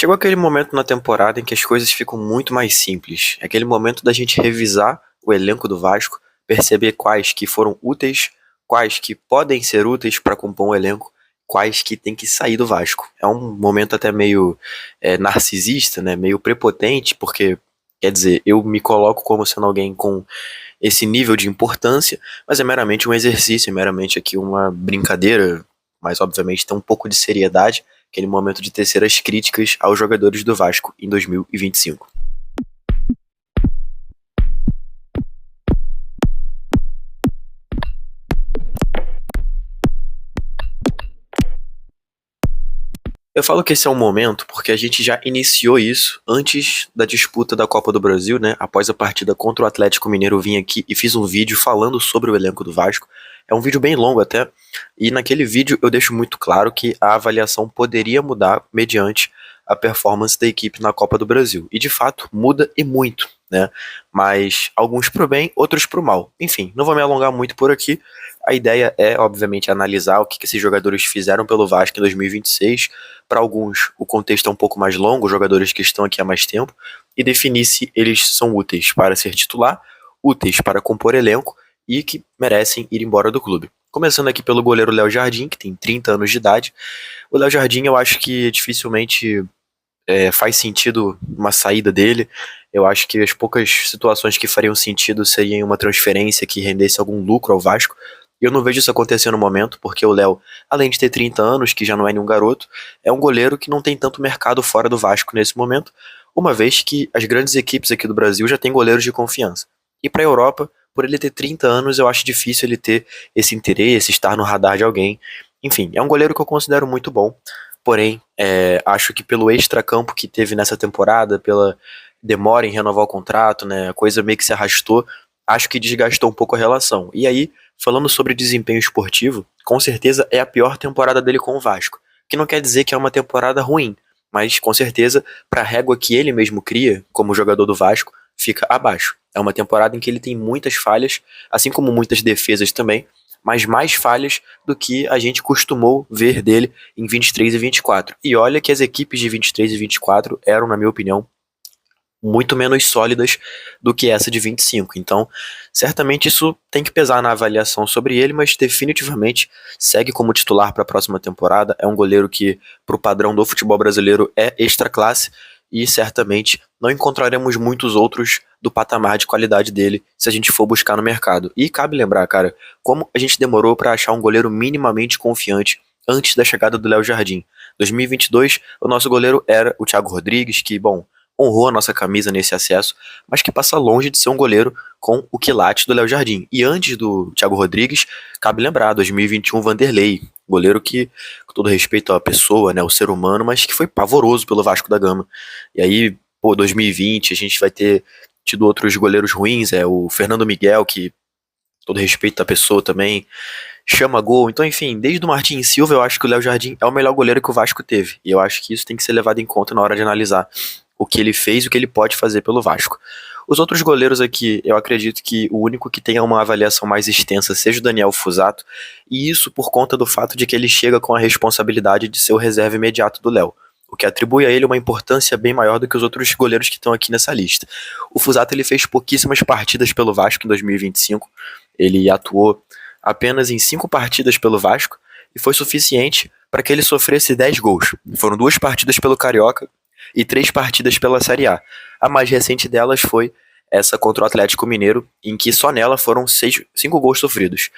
Chegou aquele momento na temporada em que as coisas ficam muito mais simples. É aquele momento da gente revisar o elenco do Vasco, perceber quais que foram úteis, quais que podem ser úteis para compor um elenco, quais que tem que sair do Vasco. É um momento até meio narcisista, né? Meio prepotente, porque quer dizer, eu me coloco como sendo alguém com esse nível de importância, mas é meramente um exercício, é meramente aqui uma brincadeira, mas obviamente tem um pouco de seriedade, aquele momento de tecer as críticas aos jogadores do Vasco em 2025. Eu falo que esse é um momento porque a gente já iniciou isso antes da disputa da Copa do Brasil, né? Após a partida contra o Atlético Mineiro, eu vim aqui e fiz um vídeo falando sobre o elenco do Vasco. É um vídeo bem longo até, e naquele vídeo eu deixo muito claro que a avaliação poderia mudar mediante a performance da equipe na Copa do Brasil. E de fato muda e muito, né? Mas alguns pro bem, outros pro mal. Enfim, não vou me alongar muito por aqui. A ideia é, obviamente, analisar o que esses jogadores fizeram pelo Vasco em 2026. Para alguns, o contexto é um pouco mais longo, os jogadores que estão aqui há mais tempo, e definir se eles são úteis para ser titular, úteis para compor elenco e que merecem ir embora do clube. Começando aqui pelo goleiro Léo Jardim, que tem 30 anos de idade. O Léo Jardim, eu acho que dificilmente faz sentido uma saída dele. Eu acho que as poucas situações que fariam sentido seriam uma transferência que rendesse algum lucro ao Vasco. E eu não vejo isso acontecer no momento, porque o Léo, além de ter 30 anos, que já não é nenhum garoto, é um goleiro que não tem tanto mercado fora do Vasco nesse momento, uma vez que as grandes equipes aqui do Brasil já têm goleiros de confiança. E para a Europa, por ele ter 30 anos, eu acho difícil ele ter esse interesse, estar no radar de alguém. Enfim, é um goleiro que eu considero muito bom, porém, acho que pelo extracampo que teve nessa temporada, pela demora em renovar o contrato, né, a coisa meio que se arrastou, acho que desgastou um pouco a relação. E aí, falando sobre desempenho esportivo, com certeza é a pior temporada dele com o Vasco, que não quer dizer que é uma temporada ruim, mas com certeza, para a régua que ele mesmo cria como jogador do Vasco, fica abaixo. É uma temporada em que ele tem muitas falhas, assim como muitas defesas também, mas mais falhas do que a gente costumou ver dele em 23 e 24. E olha que as equipes de 23 e 24 eram, na minha opinião, muito menos sólidas do que essa de 25. Então, certamente isso tem que pesar na avaliação sobre ele, mas definitivamente segue como titular para a próxima temporada. É um goleiro que, para o padrão do futebol brasileiro, é extra classe e certamente não encontraremos muitos outros do patamar de qualidade dele se a gente for buscar no mercado. E cabe lembrar, cara, como a gente demorou para achar um goleiro minimamente confiante antes da chegada do Léo Jardim. 2022, o nosso goleiro era o Thiago Rodrigues, que, bom, honrou a nossa camisa nesse acesso, mas que passa longe de ser um goleiro com o quilate do Léo Jardim. E antes do Thiago Rodrigues, cabe lembrar, 2021, Vanderlei, goleiro que, com todo respeito à pessoa, né, o ser humano, mas que foi pavoroso pelo Vasco da Gama. E aí, pô, 2020, a gente vai ter tido outros goleiros ruins, o Fernando Miguel, que, com todo respeito à pessoa também, chama gol. Então, enfim, desde o Martin Silva, eu acho que o Léo Jardim é o melhor goleiro que o Vasco teve. E eu acho que isso tem que ser levado em conta na hora de analisar o que ele fez e o que ele pode fazer pelo Vasco. Os outros goleiros aqui, eu acredito que o único que tenha uma avaliação mais extensa seja o Daniel Fusato, e isso por conta do fato de que ele chega com a responsabilidade de ser o reserva imediato do Léo, o que atribui a ele uma importância bem maior do que os outros goleiros que estão aqui nessa lista. O Fusato ele fez pouquíssimas partidas pelo Vasco em 2025, ele atuou apenas em 5 partidas pelo Vasco, e foi suficiente para que ele sofresse 10 gols. Foram 2 partidas pelo Carioca e 3 partidas pela Série A. A mais recente delas foi essa contra o Atlético Mineiro, em que só nela foram 5 gols sofridos.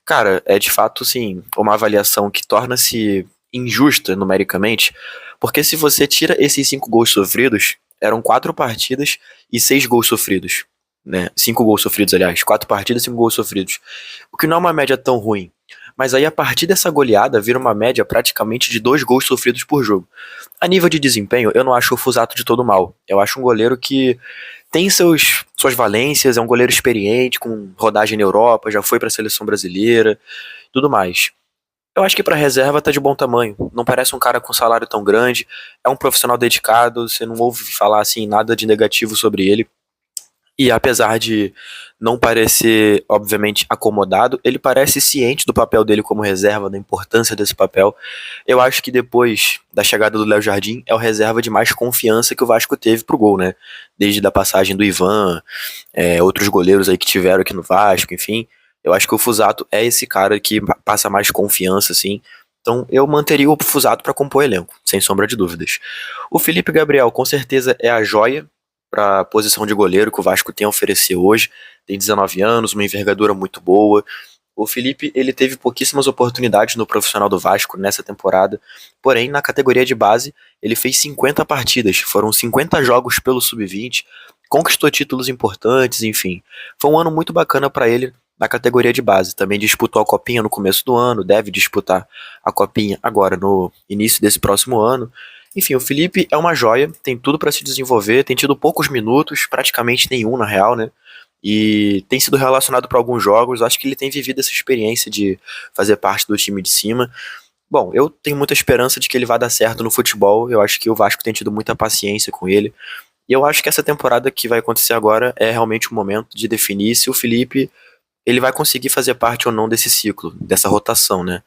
Cara, é de fato, sim, uma avaliação que torna-se injusta numericamente, porque se você tira esses 5 gols sofridos, eram 4 partidas e 6 gols sofridos. Né? 5 gols sofridos, aliás, 4 partidas e 5 gols sofridos. O que não é uma média tão ruim. Mas aí, a partir dessa goleada, vira uma média praticamente de 2 gols sofridos por jogo. A nível de desempenho, eu não acho o Fusato de todo mal. Eu acho um goleiro que tem suas valências, é um goleiro experiente, com rodagem na Europa, já foi para a seleção brasileira, tudo mais. Eu acho que para reserva tá de bom tamanho. Não parece um cara com salário tão grande, é um profissional dedicado, você não ouve falar assim nada de negativo sobre ele. E apesar de não parecer, obviamente, acomodado, ele parece ciente do papel dele como reserva, da importância desse papel. Eu acho que depois da chegada do Léo Jardim, é o reserva de mais confiança que o Vasco teve pro gol, né? Desde a passagem do Ivan, outros goleiros aí que tiveram aqui no Vasco, enfim. Eu acho que o Fusato é esse cara que passa mais confiança, assim. Então eu manteria o Fusato para compor elenco, sem sombra de dúvidas. O Felipe Gabriel, com certeza, é a joia para a posição de goleiro que o Vasco tem a oferecer hoje. Tem 19 anos, uma envergadura muito boa. O Felipe, ele teve pouquíssimas oportunidades no profissional do Vasco nessa temporada, porém, na categoria de base, ele fez 50 partidas, foram 50 jogos pelo Sub-20, conquistou títulos importantes, enfim. Foi um ano muito bacana para ele na categoria de base. Também disputou a Copinha no começo do ano, deve disputar a Copinha agora no início desse próximo ano. Enfim, o Felipe é uma joia, tem tudo para se desenvolver, tem tido poucos minutos, praticamente nenhum na real, né? E tem sido relacionado para alguns jogos. Acho que ele tem vivido essa experiência de fazer parte do time de cima. Bom, eu tenho muita esperança de que ele vai dar certo no futebol. Eu acho que o Vasco tem tido muita paciência com ele. E eu acho que essa temporada que vai acontecer agora é realmente o momento de definir se o Felipe ele vai conseguir fazer parte ou não desse ciclo, dessa rotação, né?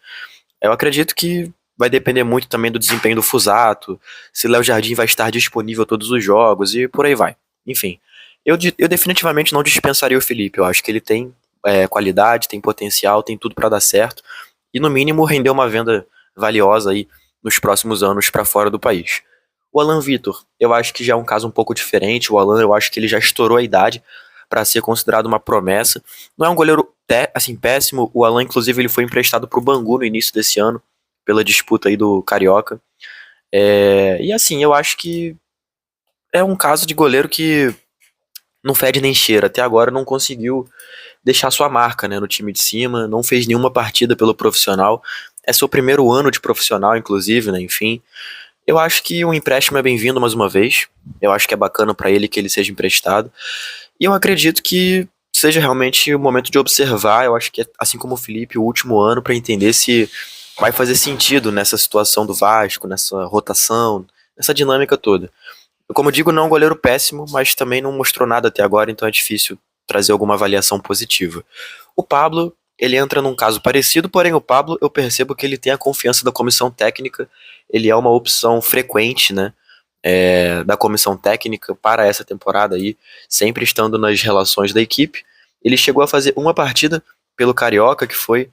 Eu acredito que vai depender muito também do desempenho do Fusato, se Léo Jardim vai estar disponível todos os jogos e por aí vai. Enfim, eu definitivamente não dispensaria o Felipe. Eu acho que ele tem qualidade, tem potencial, tem tudo para dar certo e no mínimo render uma venda valiosa aí nos próximos anos para fora do país. O Alan Vitor, eu acho que já é um caso um pouco diferente. O Alan, eu acho que ele já estourou a idade para ser considerado uma promessa. Não é um goleiro assim péssimo. O Alan, inclusive, ele foi emprestado para o Bangu no início desse ano pela disputa aí do Carioca. E assim, eu acho que é um caso de goleiro que não fede nem cheira. Até agora não conseguiu deixar sua marca, né, no time de cima, não fez nenhuma partida pelo profissional. É seu primeiro ano de profissional, inclusive, né, enfim. Eu acho que o empréstimo é bem-vindo mais uma vez. Eu acho que é bacana para ele que ele seja emprestado. E eu acredito que seja realmente o momento de observar. Eu acho que é, assim como o Felipe, o último ano para entender se vai fazer sentido nessa situação do Vasco, nessa rotação, nessa dinâmica toda. Como eu digo, não é um goleiro péssimo, mas também não mostrou nada até agora, então é difícil trazer alguma avaliação positiva. O Pablo, ele entra num caso parecido, porém o Pablo, eu percebo que ele tem a confiança da comissão técnica, ele é uma opção frequente, né, da comissão técnica para essa temporada aí, sempre estando nas relações da equipe. Ele chegou a fazer uma partida pelo Carioca, que foi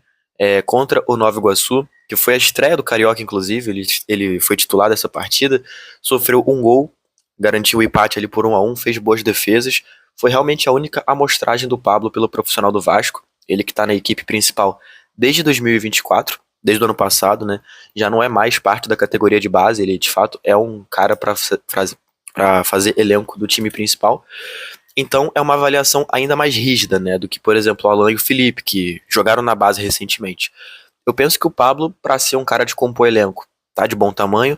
contra o Nova Iguaçu, que foi a estreia do Carioca, inclusive, ele foi titular dessa partida, sofreu um gol, garantiu o empate ali por 1-1, fez boas defesas, foi realmente a única amostragem do Pablo pelo profissional do Vasco, ele que está na equipe principal desde 2024, desde o ano passado, né, já não é mais parte da categoria de base, ele de fato é um cara para fazer elenco do time principal, então é uma avaliação ainda mais rígida, né, do que, por exemplo, o Alan e o Felipe, que jogaram na base recentemente. Eu penso que o Pablo, para ser um cara de compor elenco, tá de bom tamanho,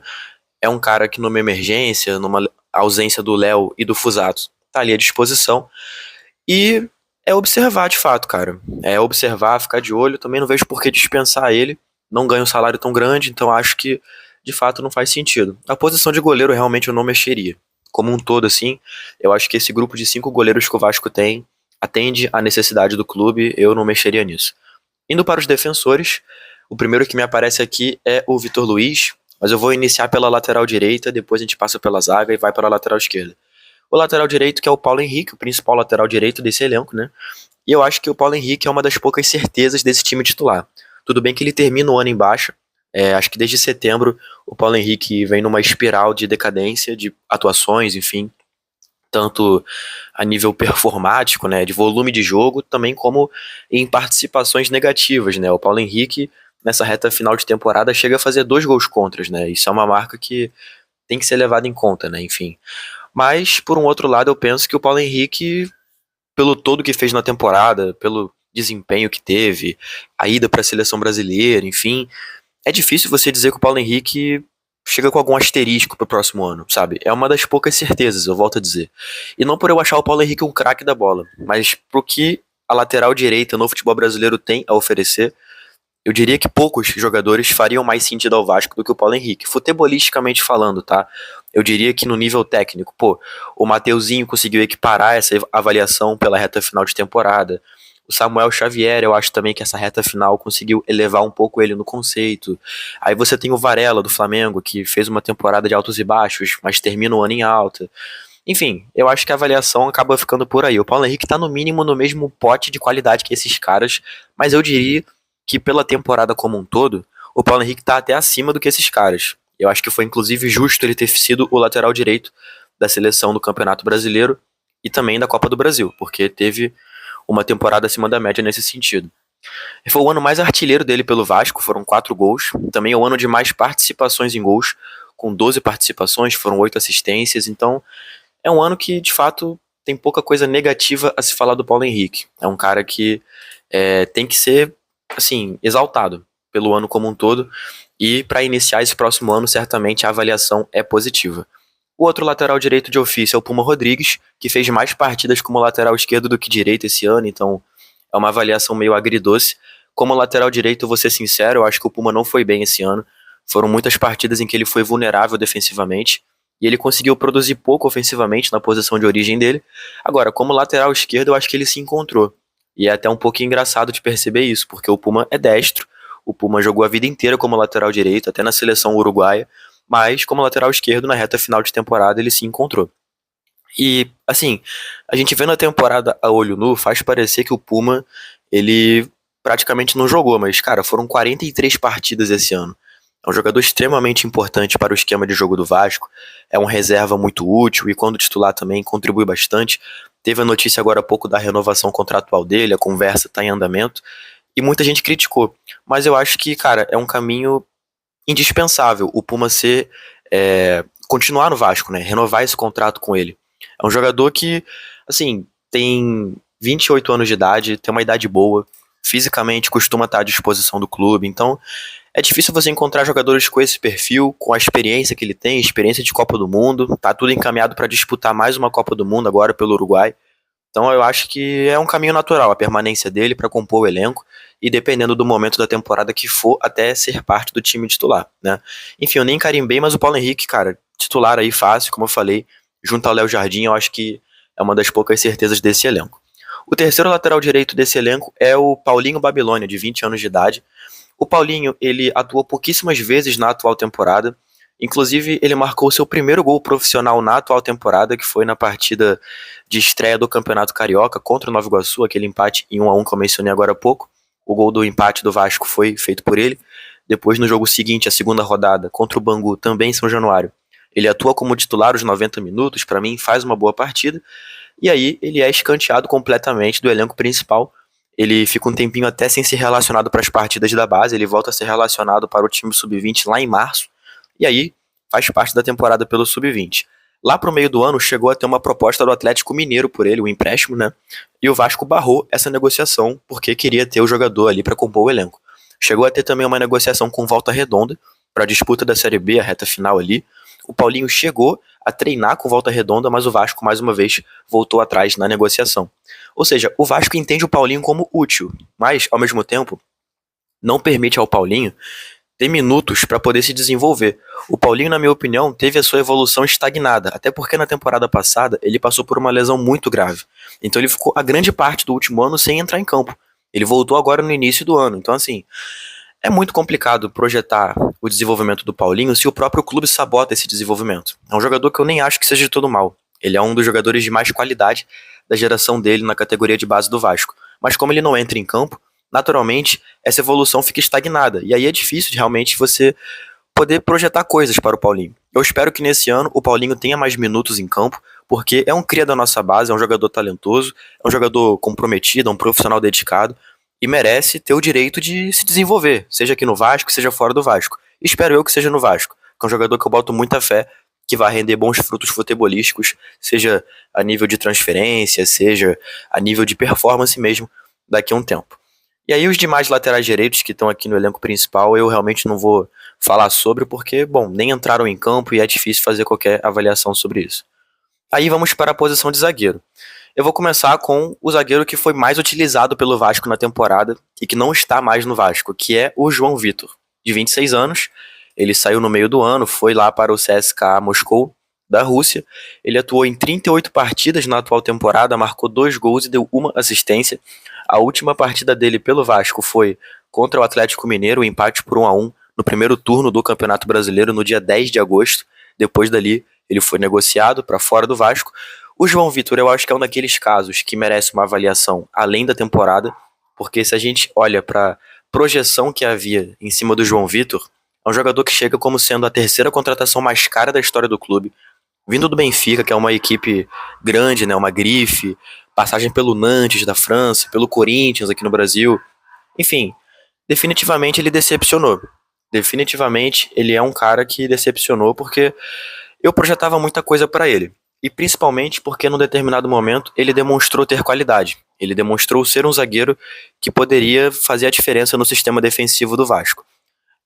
é um cara que numa emergência, numa ausência do Léo e do Fusato, tá ali à disposição. E é observar de fato, cara. É observar, ficar de olho. Também não vejo por que dispensar ele. Não ganha um salário tão grande, então acho que de fato não faz sentido. A posição de goleiro realmente eu não mexeria. Como um todo, assim, eu acho que esse grupo de 5 goleiros que o Vasco tem atende à necessidade do clube, eu não mexeria nisso. Indo para os defensores, o primeiro que me aparece aqui é o Vitor Luiz, mas eu vou iniciar pela lateral direita, depois a gente passa pela zaga e vai para a lateral esquerda. O lateral direito que é o Paulo Henrique, o principal lateral direito desse elenco, né? E eu acho que o Paulo Henrique é uma das poucas certezas desse time titular. Tudo bem que ele termina o ano em baixa, acho que desde setembro o Paulo Henrique vem numa espiral de decadência, de atuações, enfim, tanto a nível performático, né, de volume de jogo, também como em participações negativas, né? O Paulo Henrique nessa reta final de temporada chega a fazer 2 gols contras, né? Isso é uma marca que tem que ser levada em conta, né? Enfim. Mas por um outro lado, eu penso que o Paulo Henrique, pelo todo que fez na temporada, pelo desempenho que teve, a ida para a seleção brasileira, enfim, é difícil você dizer que o Paulo Henrique chega com algum asterisco pro próximo ano, sabe? É uma das poucas certezas, eu volto a dizer. E não por eu achar o Paulo Henrique um craque da bola, mas pro que a lateral direita no futebol brasileiro tem a oferecer, eu diria que poucos jogadores fariam mais sentido ao Vasco do que o Paulo Henrique, futebolisticamente falando, tá? Eu diria que no nível técnico, pô, o Mateuzinho conseguiu equiparar essa avaliação pela reta final de temporada. O Samuel Xavier, eu acho também que essa reta final conseguiu elevar um pouco ele no conceito. Aí você tem o Varela do Flamengo, que fez uma temporada de altos e baixos, mas termina o ano em alta. Enfim, eu acho que a avaliação acaba ficando por aí. O Paulo Henrique tá no mínimo no mesmo pote de qualidade que esses caras, mas eu diria que pela temporada como um todo, o Paulo Henrique tá até acima do que esses caras. Eu acho que foi inclusive justo ele ter sido o lateral direito da seleção do Campeonato Brasileiro e também da Copa do Brasil, porque teve uma temporada acima da média nesse sentido. Foi o ano mais artilheiro dele pelo Vasco, foram 4 gols. Também é o ano de mais participações em gols, com 12 participações, foram 8 assistências. Então, é um ano que, de fato, tem pouca coisa negativa a se falar do Paulo Henrique. É um cara que tem que ser, assim, exaltado pelo ano como um todo. E para iniciar esse próximo ano, certamente a avaliação é positiva. O outro lateral direito de ofício é o Puma Rodrigues, que fez mais partidas como lateral esquerdo do que direito esse ano, então é uma avaliação meio agridoce. Como lateral direito, vou ser sincero, eu acho que o Puma não foi bem esse ano. Foram muitas partidas em que ele foi vulnerável defensivamente, e ele conseguiu produzir pouco ofensivamente na posição de origem dele. Agora, como lateral esquerdo, eu acho que ele se encontrou. E é até um pouco engraçado de perceber isso, porque o Puma é destro, o Puma jogou a vida inteira como lateral direito, até na seleção uruguaia, mas como lateral esquerdo, na reta final de temporada, ele se encontrou. E, assim, a gente vendo a temporada a olho nu, faz parecer que o Puma, ele praticamente não jogou, mas, cara, foram 43 partidas esse ano. É um jogador extremamente importante para o esquema de jogo do Vasco, é um reserva muito útil e quando titular também contribui bastante. Teve a notícia agora há pouco da renovação contratual dele, a conversa está em andamento, e muita gente criticou. Mas eu acho que, cara, é um caminho indispensável o Puma continuar no Vasco, né? Renovar esse contrato com ele. É um jogador que, assim, tem 28 anos de idade, tem uma idade boa, fisicamente costuma estar à disposição do clube, então é difícil você encontrar jogadores com esse perfil, com a experiência que ele tem, experiência de Copa do Mundo, tá tudo encaminhado para disputar mais uma Copa do Mundo agora pelo Uruguai. Então eu acho que é um caminho natural a permanência dele para compor o elenco e dependendo do momento da temporada que for, até ser parte do time titular, né? Enfim, eu nem carimbei, mas o Paulo Henrique, cara, titular aí fácil, como eu falei, junto ao Léo Jardim, eu acho que é uma das poucas certezas desse elenco. O terceiro lateral direito desse elenco é o Paulinho Babilônia, de 20 anos de idade. O Paulinho, ele atuou pouquíssimas vezes na atual temporada. Inclusive, ele marcou seu primeiro gol profissional na atual temporada, que foi na partida de estreia do Campeonato Carioca contra o Nova Iguaçu, aquele empate em 1-1 que eu mencionei agora há pouco. O gol do empate do Vasco foi feito por ele. Depois, no jogo seguinte, a segunda rodada, contra o Bangu, também em São Januário, ele atua como titular os 90 minutos, para mim faz uma boa partida. E aí, ele é escanteado completamente do elenco principal. Ele fica um tempinho até sem ser relacionado para as partidas da base, ele volta a ser relacionado para o time sub-20 lá em março, e aí faz parte da temporada pelo sub-20. Lá pro meio do ano chegou a ter uma proposta do Atlético Mineiro por ele, o empréstimo, né? E o Vasco barrou essa negociação porque queria ter o jogador ali para compor o elenco. Chegou a ter também uma negociação com Volta Redonda para a disputa da Série B, a reta final ali. O Paulinho chegou a treinar com Volta Redonda, mas o Vasco mais uma vez voltou atrás na negociação. Ou seja, o Vasco entende o Paulinho como útil, mas ao mesmo tempo não permite ao Paulinho ter minutos para poder se desenvolver. O Paulinho, na minha opinião, teve a sua evolução estagnada, até porque na temporada passada ele passou por uma lesão muito grave. Então ele ficou a grande parte do último ano sem entrar em campo. Ele voltou agora no início do ano. Então, assim, é muito complicado projetar o desenvolvimento do Paulinho se o próprio clube sabota esse desenvolvimento. É um jogador que eu nem acho que seja de todo mal. Ele é um dos jogadores de mais qualidade da geração dele na categoria de base do Vasco. Mas como ele não entra em campo, naturalmente essa evolução fica estagnada. E aí é difícil de realmente você poder projetar coisas para o Paulinho. Eu espero que nesse ano o Paulinho tenha mais minutos em campo, porque é um cria da nossa base, é um jogador talentoso, é um jogador comprometido, é um profissional dedicado e merece ter o direito de se desenvolver, seja aqui no Vasco, seja fora do Vasco. Espero eu que seja no Vasco, que é um jogador que eu boto muita fé que vai render bons frutos futebolísticos, seja a nível de transferência, seja a nível de performance mesmo, daqui a um tempo. E aí os demais laterais direitos que estão aqui no elenco principal, eu realmente não vou falar sobre, porque, bom, nem entraram em campo e é difícil fazer qualquer avaliação sobre isso. Aí vamos para a posição de zagueiro. Eu vou começar com o zagueiro que foi mais utilizado pelo Vasco na temporada e que não está mais no Vasco, que é o João Vitor, de 26 anos. Ele saiu no meio do ano, foi lá para o CSKA Moscou, da Rússia. Ele atuou em 38 partidas na atual temporada, marcou 2 gols e deu uma assistência. A última partida dele pelo Vasco foi contra o Atlético Mineiro, o empate por 1-1 no primeiro turno do Campeonato Brasileiro no dia 10 de agosto. Depois dali, ele foi negociado para fora do Vasco. O João Vitor, eu acho que é um daqueles casos que merece uma avaliação além da temporada, porque se a gente olha para projeção que havia em cima do João Vitor, é um jogador que chega como sendo a terceira contratação mais cara da história do clube, vindo do Benfica, que é uma equipe grande, né, uma grife, passagem pelo Nantes da França, pelo Corinthians aqui no Brasil. Enfim, definitivamente ele decepcionou. Definitivamente ele é um cara que decepcionou porque eu projetava muita coisa para ele. E principalmente porque num determinado momento ele demonstrou ter qualidade. Ele demonstrou ser um zagueiro que poderia fazer a diferença no sistema defensivo do Vasco.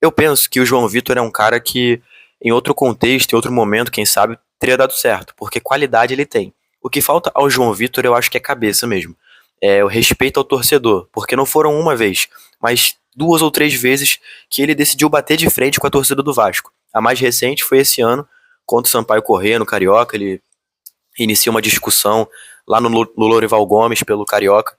Eu penso que o João Vitor é um cara que, em outro contexto, em outro momento, quem sabe, teria dado certo, porque qualidade ele tem. O que falta ao João Vitor, eu acho que é cabeça mesmo. É o respeito ao torcedor, porque não foram uma vez, mas 2 ou 3 vezes que ele decidiu bater de frente com a torcida do Vasco. A mais recente foi esse ano, contra o Sampaio Corrêa, no Carioca. Ele inicia uma discussão lá no Lorival Gomes pelo Carioca.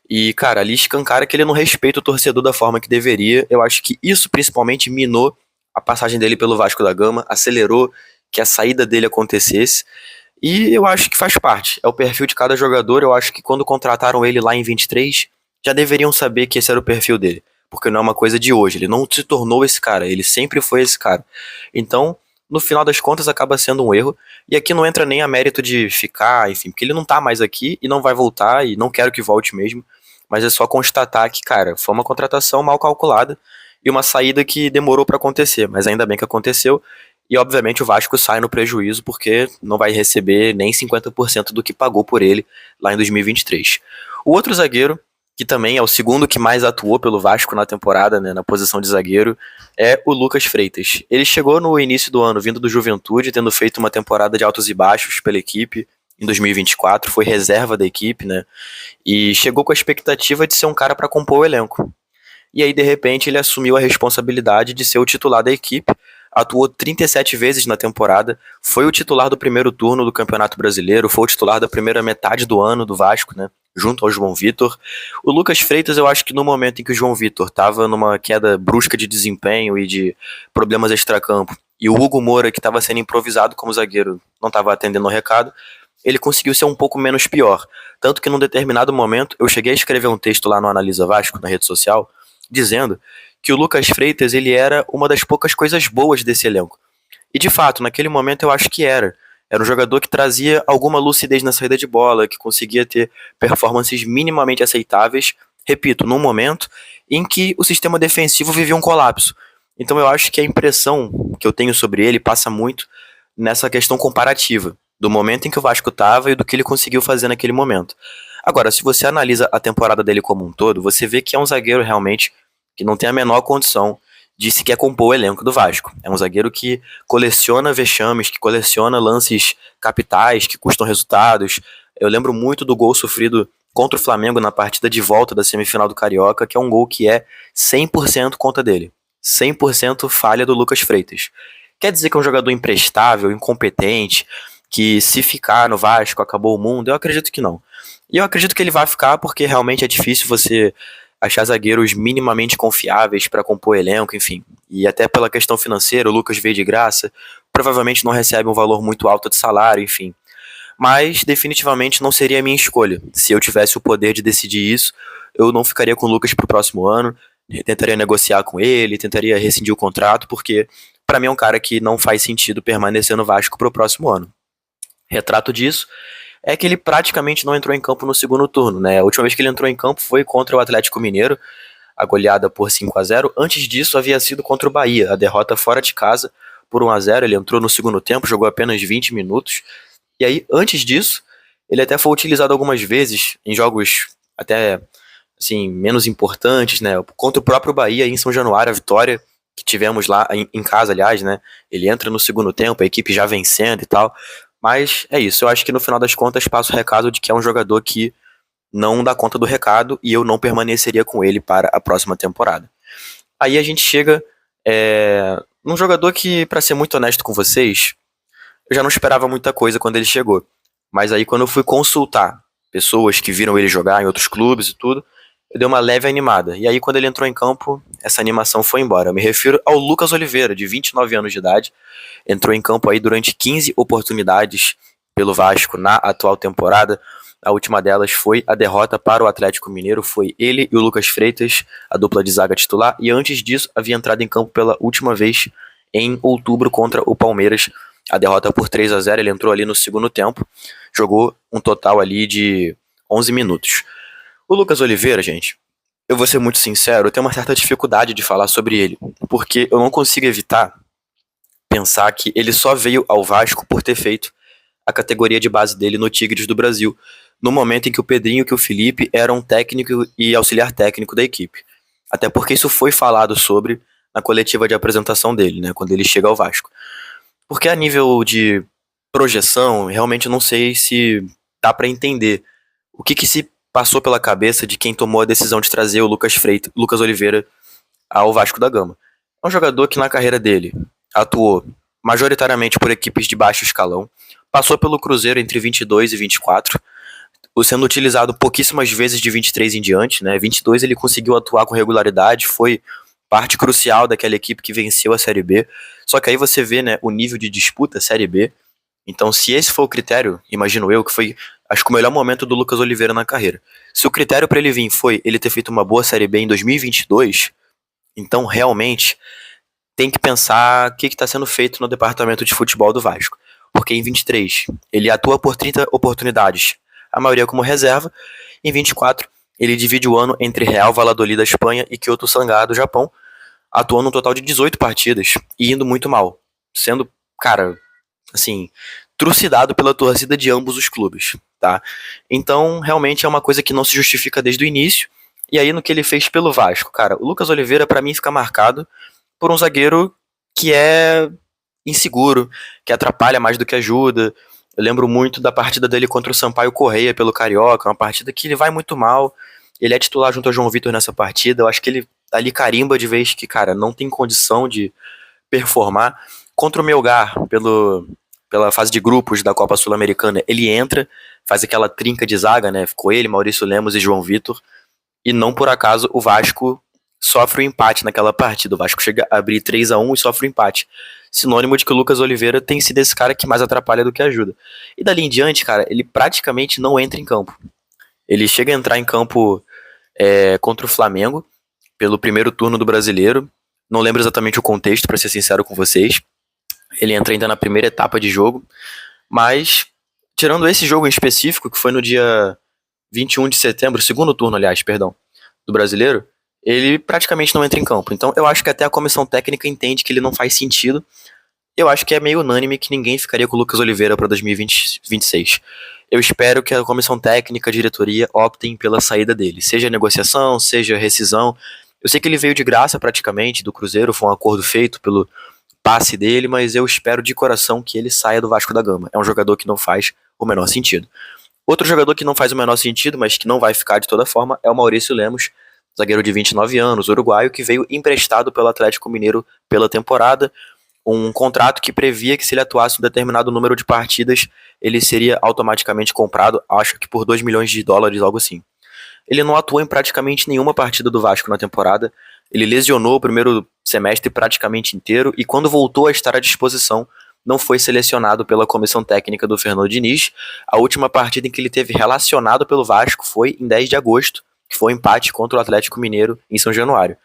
E, cara, ali escancara que ele não respeita o torcedor da forma que deveria. Eu acho que isso principalmente minou a passagem dele pelo Vasco da Gama, acelerou que a saída dele acontecesse. E eu acho que faz parte. É o perfil de cada jogador. Eu acho que quando contrataram ele lá em 23, já deveriam saber que esse era o perfil dele. Porque não é uma coisa de hoje. Ele não se tornou esse cara. Ele sempre foi esse cara. Então, no final das contas, acaba sendo um erro. E aqui não entra nem a mérito de ficar, enfim, porque ele não tá mais aqui e não vai voltar. E não quero que volte mesmo. Mas é só constatar que, cara, foi uma contratação mal calculada e uma saída que demorou para acontecer, mas ainda bem que aconteceu. E obviamente o Vasco sai no prejuízo porque não vai receber nem 50% do que pagou por ele lá em 2023. O outro zagueiro, que também é o segundo que mais atuou pelo Vasco na temporada, né, na posição de zagueiro, é o Lucas Freitas. Ele chegou no início do ano vindo do Juventude, tendo feito uma temporada de altos e baixos pela equipe. Em 2024, foi reserva da equipe, né? E chegou com a expectativa de ser um cara para compor o elenco. E aí, de repente, ele assumiu a responsabilidade de ser o titular da equipe, atuou 37 vezes na temporada, foi o titular do primeiro turno do Campeonato Brasileiro, foi o titular da primeira metade do ano do Vasco, né? Junto ao João Vitor. O Lucas Freitas, eu acho que no momento em que o João Vitor estava numa queda brusca de desempenho e de problemas extracampo, e o Hugo Moura, que estava sendo improvisado como zagueiro, não estava atendendo o recado, ele conseguiu ser um pouco menos pior. Tanto que num determinado momento eu cheguei a escrever um texto lá no Analisa Vasco, na rede social, dizendo que o Lucas Freitas ele era uma das poucas coisas boas desse elenco. E de fato, naquele momento eu acho que era. Era um jogador que trazia alguma lucidez na saída de bola, que conseguia ter performances minimamente aceitáveis, repito, num momento em que o sistema defensivo vivia um colapso. Então eu acho que a impressão que eu tenho sobre ele passa muito nessa questão comparativa do momento em que o Vasco estava e do que ele conseguiu fazer naquele momento. Agora, se você analisa a temporada dele como um todo, você vê que é um zagueiro realmente que não tem a menor condição de sequer compor o elenco do Vasco. É um zagueiro que coleciona vexames, que coleciona lances capitais, que custam resultados. Eu lembro muito do gol sofrido contra o Flamengo na partida de volta da semifinal do Carioca, que é um gol que é 100% conta dele. 100% falha do Lucas Freitas. Quer dizer que é um jogador imprestável, incompetente, que se ficar no Vasco acabou o mundo? Eu acredito que não. E eu acredito que ele vai ficar porque realmente é difícil você achar zagueiros minimamente confiáveis para compor elenco, enfim. E até pela questão financeira, o Lucas veio de graça, provavelmente não recebe um valor muito alto de salário, enfim. Mas definitivamente não seria a minha escolha. Se eu tivesse o poder de decidir isso, eu não ficaria com o Lucas pro próximo ano, tentaria negociar com ele, tentaria rescindir o contrato, porque para mim é um cara que não faz sentido permanecer no Vasco pro próximo ano. Retrato disso é que ele praticamente não entrou em campo no segundo turno, né? A última vez que ele entrou em campo foi contra o Atlético Mineiro, a goleada por 5-0. Antes disso havia sido contra o Bahia, a derrota fora de casa por 1-0. Ele entrou no segundo tempo, jogou apenas 20 minutos. E aí, antes disso, ele até foi utilizado algumas vezes em jogos até assim, menos importantes, né? Contra o próprio Bahia em São Januário, a vitória que tivemos lá em casa, aliás, né? Ele entra no segundo tempo, a equipe já vencendo e tal. Mas é isso, eu acho que no final das contas passa o recado de que é um jogador que não dá conta do recado e eu não permaneceria com ele para a próxima temporada. Aí a gente chega num jogador que, para ser muito honesto com vocês, eu já não esperava muita coisa quando ele chegou. Mas aí quando eu fui consultar pessoas que viram ele jogar em outros clubes e tudo, eu dei uma leve animada. E aí quando ele entrou em campo, essa animação foi embora. Eu me refiro ao Lucas Oliveira, de 29 anos de idade, entrou em campo aí durante 15 oportunidades pelo Vasco na atual temporada. A última delas foi a derrota para o Atlético Mineiro, foi ele e o Lucas Freitas, a dupla de zaga titular, e antes disso havia entrado em campo pela última vez em outubro contra o Palmeiras, a derrota por 3-0. Ele entrou ali no segundo tempo, jogou um total ali de 11 minutos. O Lucas Oliveira, gente, eu vou ser muito sincero, eu tenho uma certa dificuldade de falar sobre ele, porque eu não consigo evitar pensar que ele só veio ao Vasco por ter feito a categoria de base dele no Tigres do Brasil, no momento em que o Pedrinho e o Felipe eram técnico e auxiliar técnico da equipe. Até porque isso foi falado sobre na coletiva de apresentação dele, né, quando ele chega ao Vasco. Porque a nível de projeção, realmente eu não sei se dá para entender o que se passou pela cabeça de quem tomou a decisão de trazer o Lucas Oliveira ao Vasco da Gama. É um jogador que na carreira dele atuou majoritariamente por equipes de baixo escalão, passou pelo Cruzeiro entre 22 e 24, sendo utilizado pouquíssimas vezes de 23 em diante, né? 22 ele conseguiu atuar com regularidade, foi parte crucial daquela equipe que venceu a Série B. Só que aí você vê, né, o nível de disputa Série B. Então, se esse for o critério, imagino eu, que foi, acho que o melhor momento do Lucas Oliveira na carreira. Se o critério para ele vir foi ele ter feito uma boa Série B em 2022, então realmente tem que pensar o que está sendo feito no departamento de futebol do Vasco. Porque em 23 ele atua por 30 oportunidades, a maioria como reserva. Em 24 ele divide o ano entre Real Valladolid da Espanha e Kyoto Sanga do Japão, atuando um total de 18 partidas e indo muito mal, sendo, cara, assim, trucidado pela torcida de ambos os clubes, tá? Então, realmente é uma coisa que não se justifica desde o início. E aí no que ele fez pelo Vasco, cara, o Lucas Oliveira para mim fica marcado por um zagueiro que é inseguro, que atrapalha mais do que ajuda. Eu lembro muito da partida dele contra o Sampaio Correia pelo Carioca, uma partida que ele vai muito mal. Ele é titular junto ao João Vitor nessa partida. Eu acho que ele ali carimba de vez que, cara, não tem condição de performar. Contra o Melgar, pela fase de grupos da Copa Sul-Americana, ele entra, faz aquela trinca de zaga, né? Ficou ele, Maurício Lemos e João Vitor. E não por acaso o Vasco sofre um empate naquela partida. O Vasco chega a abrir 3-1 e sofre um empate. Sinônimo de que o Lucas Oliveira tem sido esse cara que mais atrapalha do que ajuda. E dali em diante, cara, ele praticamente não entra em campo. Ele chega a entrar em campo contra o Flamengo, pelo primeiro turno do Brasileiro. Não lembro exatamente o contexto, pra ser sincero com vocês. Ele entra ainda na primeira etapa de jogo. Mas, tirando esse jogo em específico, que foi no dia 21 de setembro, segundo turno, aliás, perdão, do Brasileiro, ele praticamente não entra em campo. Então eu acho que até a comissão técnica entende que ele não faz sentido. Eu acho que é meio unânime que ninguém ficaria com o Lucas Oliveira para 2026. Eu espero que a comissão técnica, a diretoria, optem pela saída dele. Seja negociação, seja rescisão. Eu sei que ele veio de graça praticamente do Cruzeiro, foi um acordo feito pelo passe dele, mas eu espero de coração que ele saia do Vasco da Gama. É um jogador que não faz o menor sentido. Outro jogador que não faz o menor sentido, mas que não vai ficar de toda forma, é o Maurício Lemos, zagueiro de 29 anos, uruguaio, que veio emprestado pelo Atlético Mineiro pela temporada, um contrato que previa que se ele atuasse um determinado número de partidas, ele seria automaticamente comprado, acho que por 2 milhões de dólares, algo assim. Ele não atuou em praticamente nenhuma partida do Vasco na temporada, ele lesionou o primeiro semestre praticamente inteiro, e quando voltou a estar à disposição, não foi selecionado pela comissão técnica do Fernando Diniz. A última partida em que ele teve relacionado pelo Vasco foi em 10 de agosto, que foi um empate contra o Atlético Mineiro em São Januário.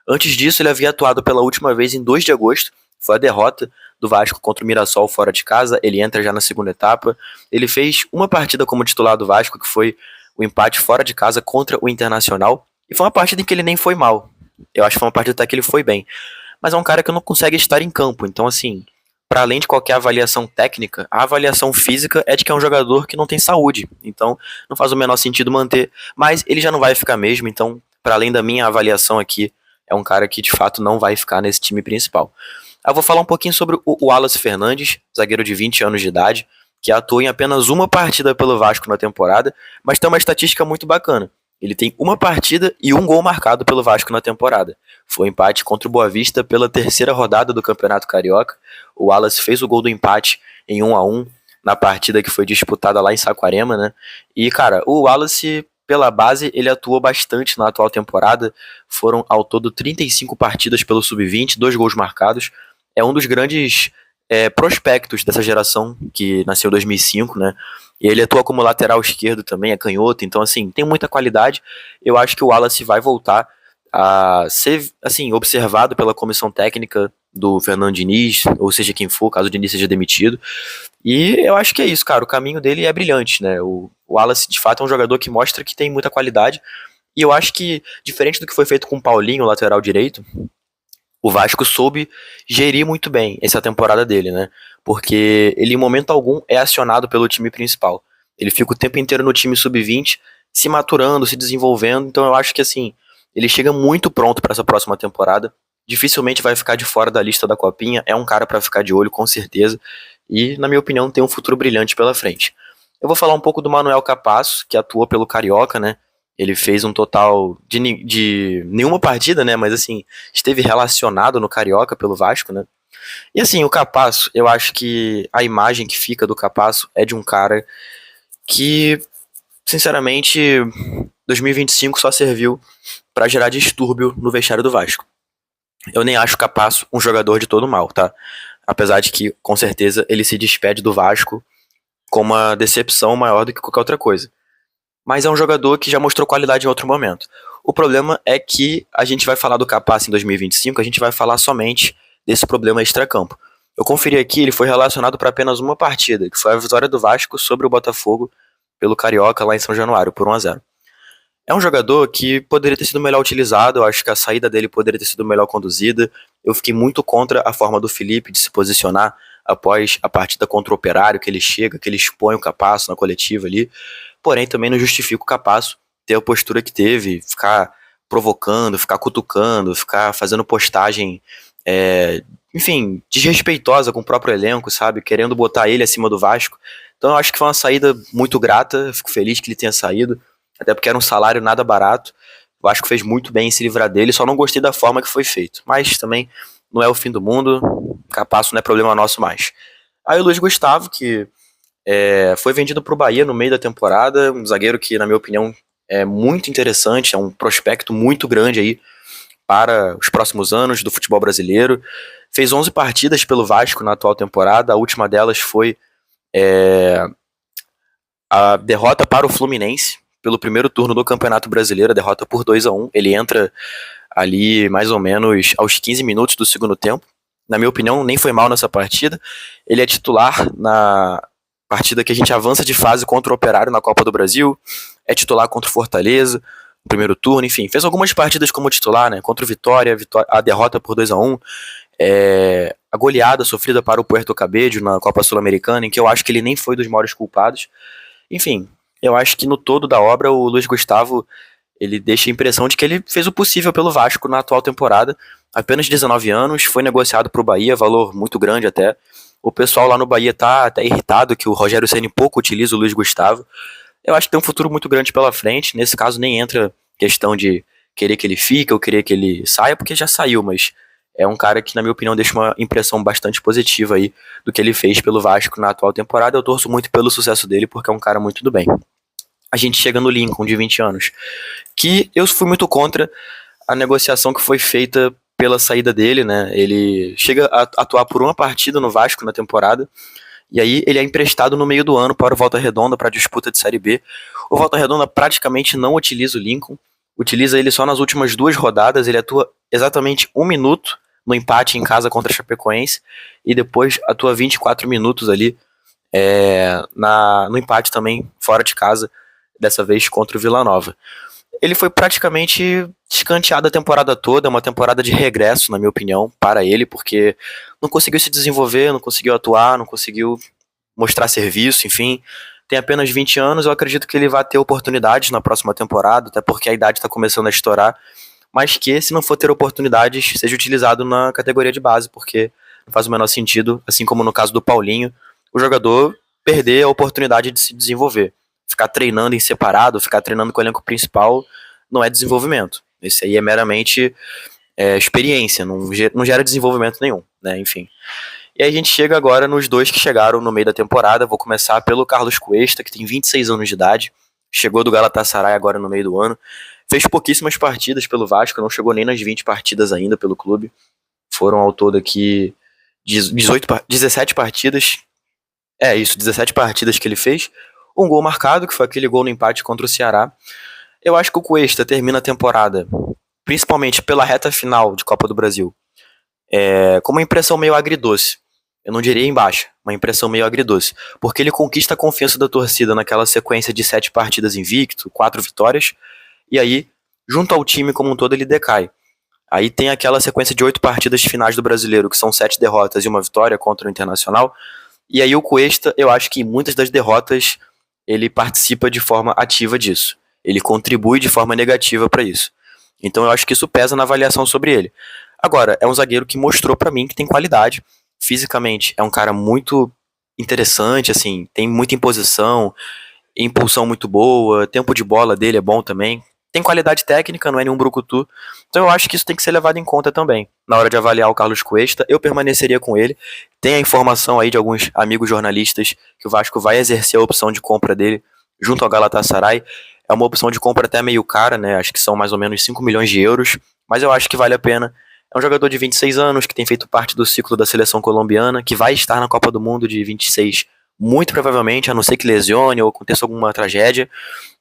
Antes disso, ele havia atuado pela última vez em 2 de agosto, foi a derrota do Vasco contra o Mirassol fora de casa, ele entra já na segunda etapa. Ele fez uma partida como titular do Vasco, que foi o empate fora de casa contra o Internacional, e foi uma partida em que ele nem foi mal. Eu acho que foi uma partida até que ele foi bem. Mas é um cara que não consegue estar em campo, então assim, para além de qualquer avaliação técnica, a avaliação física é de que é um jogador que não tem saúde, então não faz o menor sentido manter, mas ele já não vai ficar mesmo, então, para além da minha avaliação aqui, é um cara que de fato não vai ficar nesse time principal. Eu vou falar um pouquinho sobre o Wallace Fernandes, zagueiro de 20 anos de idade, que atuou em apenas uma partida pelo Vasco na temporada, mas tem uma estatística muito bacana. Ele tem uma partida e um gol marcado pelo Vasco na temporada. Foi um empate contra o Boa Vista pela terceira rodada do Campeonato Carioca. O Wallace fez o gol do empate em 1-1 na partida que foi disputada lá em Saquarema, né? E, cara, o Wallace, pela base, ele atuou bastante na atual temporada. Foram ao todo 35 partidas pelo Sub-20, 2 gols marcados. É um dos grandes prospectos dessa geração que nasceu em 2005, né? E ele atua como lateral esquerdo também, é canhoto, então assim, tem muita qualidade. Eu acho que o Wallace vai voltar a ser assim, observado pela comissão técnica do Fernando Diniz, ou seja, quem for, caso o Diniz seja demitido. E eu acho que é isso, cara. O caminho dele é brilhante, né? O Wallace, de fato, é um jogador que mostra que tem muita qualidade. E eu acho que, diferente do que foi feito com o Paulinho, o lateral direito, o Vasco soube gerir muito bem essa temporada dele, né? Porque ele, em momento algum, é acionado pelo time principal. Ele fica o tempo inteiro no time sub-20, se maturando, se desenvolvendo. Então eu acho que, assim, ele chega muito pronto para essa próxima temporada. Dificilmente vai ficar de fora da lista da Copinha. É um cara para ficar de olho, com certeza. E, na minha opinião, tem um futuro brilhante pela frente. Eu vou falar um pouco do Manuel Capasso, que atuou pelo Carioca, né? Ele fez um total de nenhuma partida, né? Mas assim, esteve relacionado no Carioca pelo Vasco, né? E assim, o Capasso, eu acho que a imagem que fica do Capasso é de um cara que, sinceramente, 2025 só serviu para gerar distúrbio no vestiário do Vasco. Eu nem acho o Capasso um jogador de todo mal, tá? Apesar de que, com certeza, ele se despede do Vasco com uma decepção maior do que qualquer outra coisa. Mas é um jogador que já mostrou qualidade em outro momento. O problema é que a gente vai falar do Capasso em 2025, a gente vai falar somente desse problema extracampo. Eu conferi aqui, ele foi relacionado para apenas uma partida, que foi a vitória do Vasco sobre o Botafogo pelo Carioca lá em São Januário, por 1-0. É um jogador que poderia ter sido melhor utilizado, eu acho que a saída dele poderia ter sido melhor conduzida. Eu fiquei muito contra a forma do Felipe de se posicionar após a partida contra o Operário, que ele chega, que ele expõe o Capasso na coletiva ali. Porém, também não justifica o Capasso ter a postura que teve, ficar provocando, ficar cutucando, ficar fazendo postagem, enfim, desrespeitosa com o próprio elenco, sabe? Querendo botar ele acima do Vasco. Então eu acho que foi uma saída muito grata, fico feliz que ele tenha saído, até porque era um salário nada barato. O Vasco fez muito bem em se livrar dele, só não gostei da forma que foi feito. Mas também não é o fim do mundo, Capasso não é problema nosso mais. Aí o Luiz Gustavo, que foi vendido para o Bahia no meio da temporada, um zagueiro que, na minha opinião, é muito interessante, é um prospecto muito grande aí para os próximos anos do futebol brasileiro. Fez 11 partidas pelo Vasco na atual temporada, a última delas foi a derrota para o Fluminense, pelo primeiro turno do Campeonato Brasileiro, a derrota por 2-1. Ele entra ali mais ou menos aos 15 minutos do segundo tempo. Na minha opinião, nem foi mal nessa partida. Ele é titular na partida que a gente avança de fase contra o Operário na Copa do Brasil. É titular contra o Fortaleza, no primeiro turno, enfim. Fez algumas partidas como titular, né? Contra o Vitória, a derrota por 2-1. A goleada sofrida para o Puerto Cabello na Copa Sul-Americana, em que eu acho que ele nem foi dos maiores culpados. Enfim, eu acho que no todo da obra o Luiz Gustavo ele deixa a impressão de que ele fez o possível pelo Vasco na atual temporada. Apenas 19 anos, foi negociado para o Bahia, valor muito grande até. O pessoal lá no Bahia tá até irritado que o Rogério Ceni pouco utiliza o Luiz Gustavo. Eu acho que tem um futuro muito grande pela frente. Nesse caso nem entra questão de querer que ele fique ou querer que ele saia, porque já saiu, mas é um cara que, na minha opinião, deixa uma impressão bastante positiva aí do que ele fez pelo Vasco na atual temporada. Eu torço muito pelo sucesso dele, porque é um cara muito do bem. A gente chega no Lincoln, de 20 anos, que eu fui muito contra a negociação que foi feita pela saída dele, né? Ele chega a atuar por uma partida no Vasco na temporada, e aí ele é emprestado no meio do ano para o Volta Redonda, para a disputa de Série B. O Volta Redonda praticamente não utiliza o Lincoln, utiliza ele só nas últimas 2 rodadas, ele atua exatamente 1 minuto no empate em casa contra a Chapecoense, e depois atua 24 minutos ali no empate também, fora de casa, dessa vez contra o Vila Nova. Ele foi praticamente escanteado a temporada toda, uma temporada de regresso, na minha opinião, para ele, porque não conseguiu se desenvolver, não conseguiu atuar, não conseguiu mostrar serviço, enfim. Tem apenas 20 anos, eu acredito que ele vai ter oportunidades na próxima temporada, até porque a idade está começando a estourar, mas que, se não for ter oportunidades, seja utilizado na categoria de base, porque não faz o menor sentido, assim como no caso do Paulinho, o jogador perder a oportunidade de se desenvolver. Ficar treinando em separado, ficar treinando com o elenco principal, não é desenvolvimento. Isso aí é meramente experiência, não gera desenvolvimento nenhum, né? Enfim. E aí a gente chega agora nos dois que chegaram no meio da temporada. Vou começar pelo Carlos Cuesta, que tem 26 anos de idade, chegou do Galatasaray agora no meio do ano, fez pouquíssimas partidas pelo Vasco, não chegou nem nas 20 partidas ainda pelo clube. Foram ao todo aqui 17 partidas. 17 partidas que ele fez. Um gol marcado, que foi aquele gol no empate contra o Ceará. Eu acho que o Cuesta termina a temporada, principalmente pela reta final de Copa do Brasil, com uma impressão meio agridoce. Eu não diria em baixa, uma impressão meio agridoce. Porque ele conquista a confiança da torcida naquela sequência de 7 partidas invicto, 4 vitórias, e aí, junto ao time como um todo, ele decai. Aí tem aquela sequência de 8 partidas finais do Brasileiro, que são 7 derrotas e uma vitória contra o Internacional. E aí o Cuesta, eu acho que em muitas das derrotas ele participa de forma ativa disso. Ele contribui de forma negativa para isso. Então eu acho que isso pesa na avaliação sobre ele. Agora, é um zagueiro que mostrou para mim que tem qualidade. Fisicamente, é um cara muito interessante, assim, tem muita imposição, impulsão muito boa, tempo de bola dele é bom também. Tem qualidade técnica, não é nenhum brucutu. Então eu acho que isso tem que ser levado em conta também. Na hora de avaliar o Carlos Cuesta, eu permaneceria com ele. Tem a informação aí de alguns amigos jornalistas que o Vasco vai exercer a opção de compra dele junto ao Galatasaray. É uma opção de compra até meio cara, né? Acho que são mais ou menos 5 milhões de euros. Mas eu acho que vale a pena. É um jogador de 26 anos, que tem feito parte do ciclo da seleção colombiana, que vai estar na Copa do Mundo de 26, muito provavelmente, a não ser que lesione ou aconteça alguma tragédia.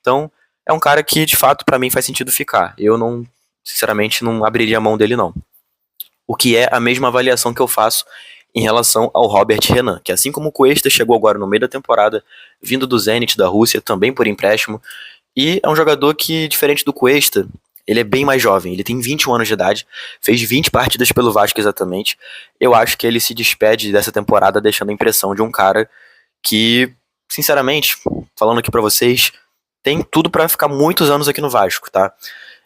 Então, é um cara que, de fato, para mim faz sentido ficar. Eu não, sinceramente, não abriria a mão dele, não. O que é a mesma avaliação que eu faço em relação ao Robert Renan, que assim como o Cuesta chegou agora no meio da temporada, vindo do Zenit da Rússia, também por empréstimo, e é um jogador que, diferente do Cuesta, ele é bem mais jovem, ele tem 21 anos de idade, fez 20 partidas pelo Vasco exatamente. Eu acho que ele se despede dessa temporada deixando a impressão de um cara que, sinceramente, falando aqui pra vocês, tem tudo pra ficar muitos anos aqui no Vasco, tá?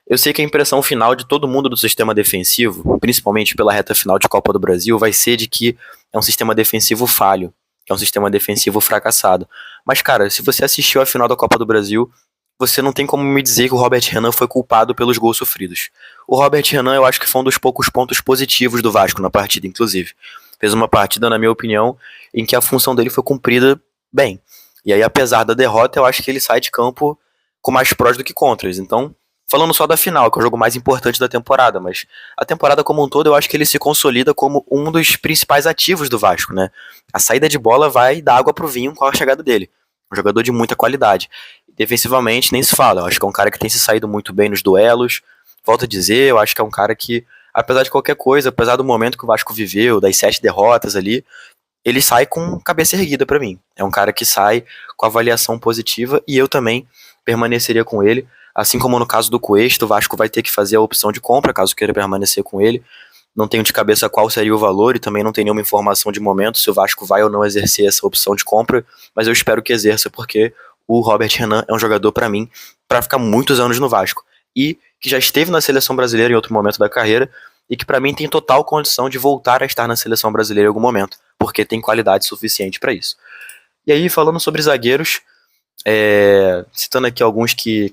Eu sei que a impressão final de todo mundo do sistema defensivo, principalmente pela reta final de Copa do Brasil, vai ser de que é um sistema defensivo falho, que é um sistema defensivo fracassado. Mas, cara, se você assistiu a final da Copa do Brasil, você não tem como me dizer que o Robert Renan foi culpado pelos gols sofridos. O Robert Renan, eu acho que foi um dos poucos pontos positivos do Vasco na partida, inclusive. Fez uma partida, na minha opinião, em que a função dele foi cumprida bem. E aí, apesar da derrota, eu acho que ele sai de campo com mais prós do que contras. Então, falando só da final, que é o jogo mais importante da temporada, mas a temporada como um todo, eu acho que ele se consolida como um dos principais ativos do Vasco, né? A saída de bola vai dar água pro vinho com a chegada dele. Um jogador de muita qualidade. Defensivamente, nem se fala. Eu acho que é um cara que tem se saído muito bem nos duelos. Volto a dizer, eu acho que é um cara que, apesar de qualquer coisa, apesar do momento que o Vasco viveu, das 7 derrotas ali, ele sai com cabeça erguida pra mim. É um cara que sai com avaliação positiva e eu também permaneceria com ele. Assim como no caso do Cuesta, o Vasco vai ter que fazer a opção de compra, caso queira permanecer com ele. Não tenho de cabeça qual seria o valor e também não tenho nenhuma informação de momento se o Vasco vai ou não exercer essa opção de compra, mas eu espero que exerça porque o Robert Renan é um jogador para mim para ficar muitos anos no Vasco e que já esteve na seleção brasileira em outro momento da carreira e que para mim tem total condição de voltar a estar na seleção brasileira em algum momento, porque tem qualidade suficiente para isso. E aí, falando sobre zagueiros, citando aqui alguns que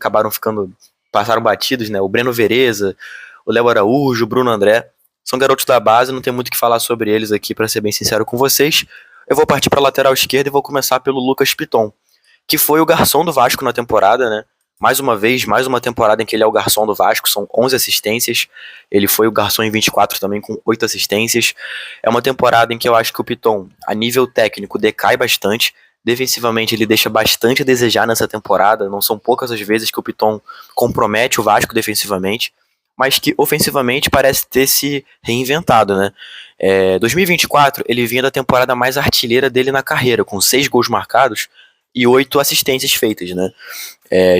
passaram batidos, né? O Breno Vereza, o Léo Araújo, o Bruno André, são garotos da base, não tem muito o que falar sobre eles aqui, para ser bem sincero com vocês. Eu vou partir para a lateral esquerda e vou começar pelo Lucas Piton, que foi o garçom do Vasco na temporada, né? Mais uma vez, mais uma temporada em que ele é o garçom do Vasco, são 11 assistências. Ele foi o garçom em 24 também, com 8 assistências. É uma temporada em que eu acho que o Piton, a nível técnico, decai bastante. Defensivamente, ele deixa bastante a desejar nessa temporada. Não são poucas as vezes que o Piton compromete o Vasco defensivamente, mas que ofensivamente parece ter se reinventado, né? 2024, ele vinha da temporada mais artilheira dele na carreira, com 6 gols marcados e 8 assistências feitas, né?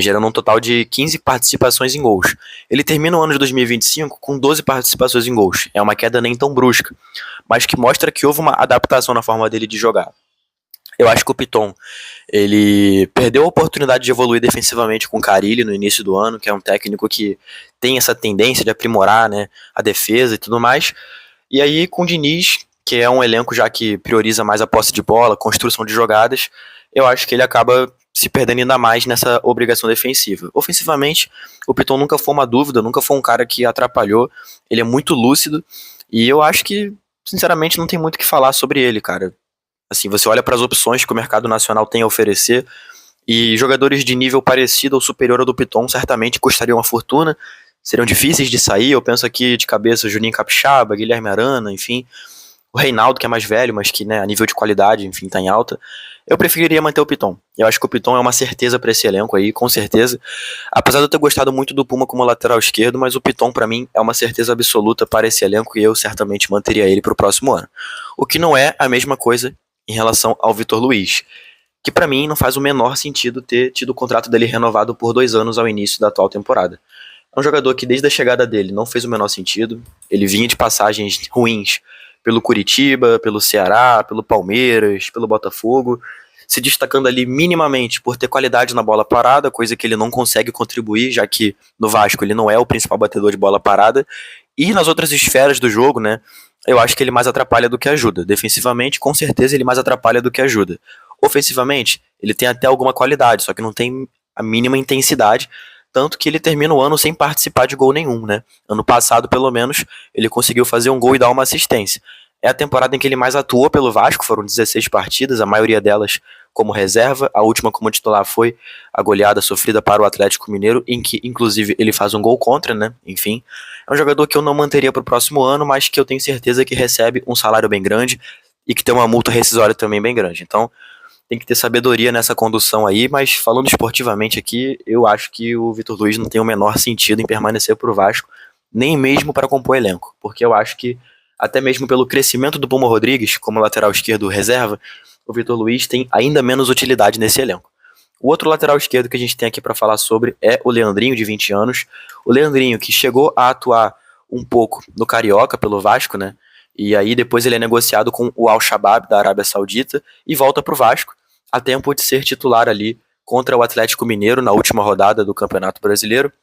Gerando um total de 15 participações em gols. Ele termina o ano de 2025 com 12 participações em gols. É uma queda nem tão brusca, mas que mostra que houve uma adaptação na forma dele de jogar. Eu acho que o Piton, ele perdeu a oportunidade de evoluir defensivamente com o Carille no início do ano, que é um técnico que tem essa tendência de aprimorar, né, a defesa e tudo mais. E aí com o Diniz, que é um elenco já que prioriza mais a posse de bola, construção de jogadas, eu acho que ele acaba se perdendo ainda mais nessa obrigação defensiva. Ofensivamente, o Piton nunca foi uma dúvida, nunca foi um cara que atrapalhou, ele é muito lúcido, e eu acho que, sinceramente não tem muito o que falar sobre ele, cara. Assim, você olha para as opções que o mercado nacional tem a oferecer e jogadores de nível parecido ou superior ao do Piton certamente custariam uma fortuna, seriam difíceis de sair. Eu penso aqui de cabeça Juninho Capixaba, Guilherme Arana, enfim, o Reinaldo, que é mais velho, mas que, né, a nível de qualidade, enfim, tá em alta. Eu preferiria manter o Piton. Eu acho que o Piton é uma certeza para esse elenco aí, com certeza. Apesar de eu ter gostado muito do Puma como lateral esquerdo, mas o Piton para mim é uma certeza absoluta para esse elenco e eu certamente manteria ele para o próximo ano. O que não é a mesma coisa em relação ao Vitor Luiz, que para mim não faz o menor sentido ter tido o contrato dele renovado por 2 anos ao início da atual temporada. É um jogador que desde a chegada dele não fez o menor sentido. Ele vinha de passagens ruins pelo Curitiba, pelo Ceará, pelo Palmeiras, pelo Botafogo, se destacando ali minimamente por ter qualidade na bola parada, coisa que ele não consegue contribuir, já que no Vasco ele não é o principal batedor de bola parada, e nas outras esferas do jogo, né, eu acho que ele mais atrapalha do que ajuda. Defensivamente, com certeza ele mais atrapalha do que ajuda. Ofensivamente, ele tem até alguma qualidade, só que não tem a mínima intensidade, tanto que ele termina o ano sem participar de gol nenhum, né? Ano passado, pelo menos, ele conseguiu fazer um gol e dar uma assistência. É a temporada em que ele mais atuou pelo Vasco, foram 16 partidas, a maioria delas como reserva, a última como titular foi a goleada sofrida para o Atlético Mineiro, em que inclusive ele faz um gol contra, né? Enfim, é um jogador que eu não manteria para o próximo ano, mas que eu tenho certeza que recebe um salário bem grande e que tem uma multa rescisória também bem grande. Então, tem que ter sabedoria nessa condução aí, mas falando esportivamente aqui, eu acho que o Vitor Luiz não tem o menor sentido em permanecer pro Vasco, nem mesmo para compor elenco, porque eu acho que até mesmo pelo crescimento do Puma Rodrigues como lateral esquerdo reserva, o Vitor Luiz tem ainda menos utilidade nesse elenco. O outro lateral esquerdo que a gente tem aqui para falar sobre é o Leandrinho, de 20 anos. O Leandrinho, que chegou a atuar um pouco no Carioca pelo Vasco, né? E aí depois ele é negociado com o Al-Shabaab da Arábia Saudita e volta pro Vasco a tempo de ser titular ali contra o Atlético Mineiro na última rodada do Campeonato Brasileiro.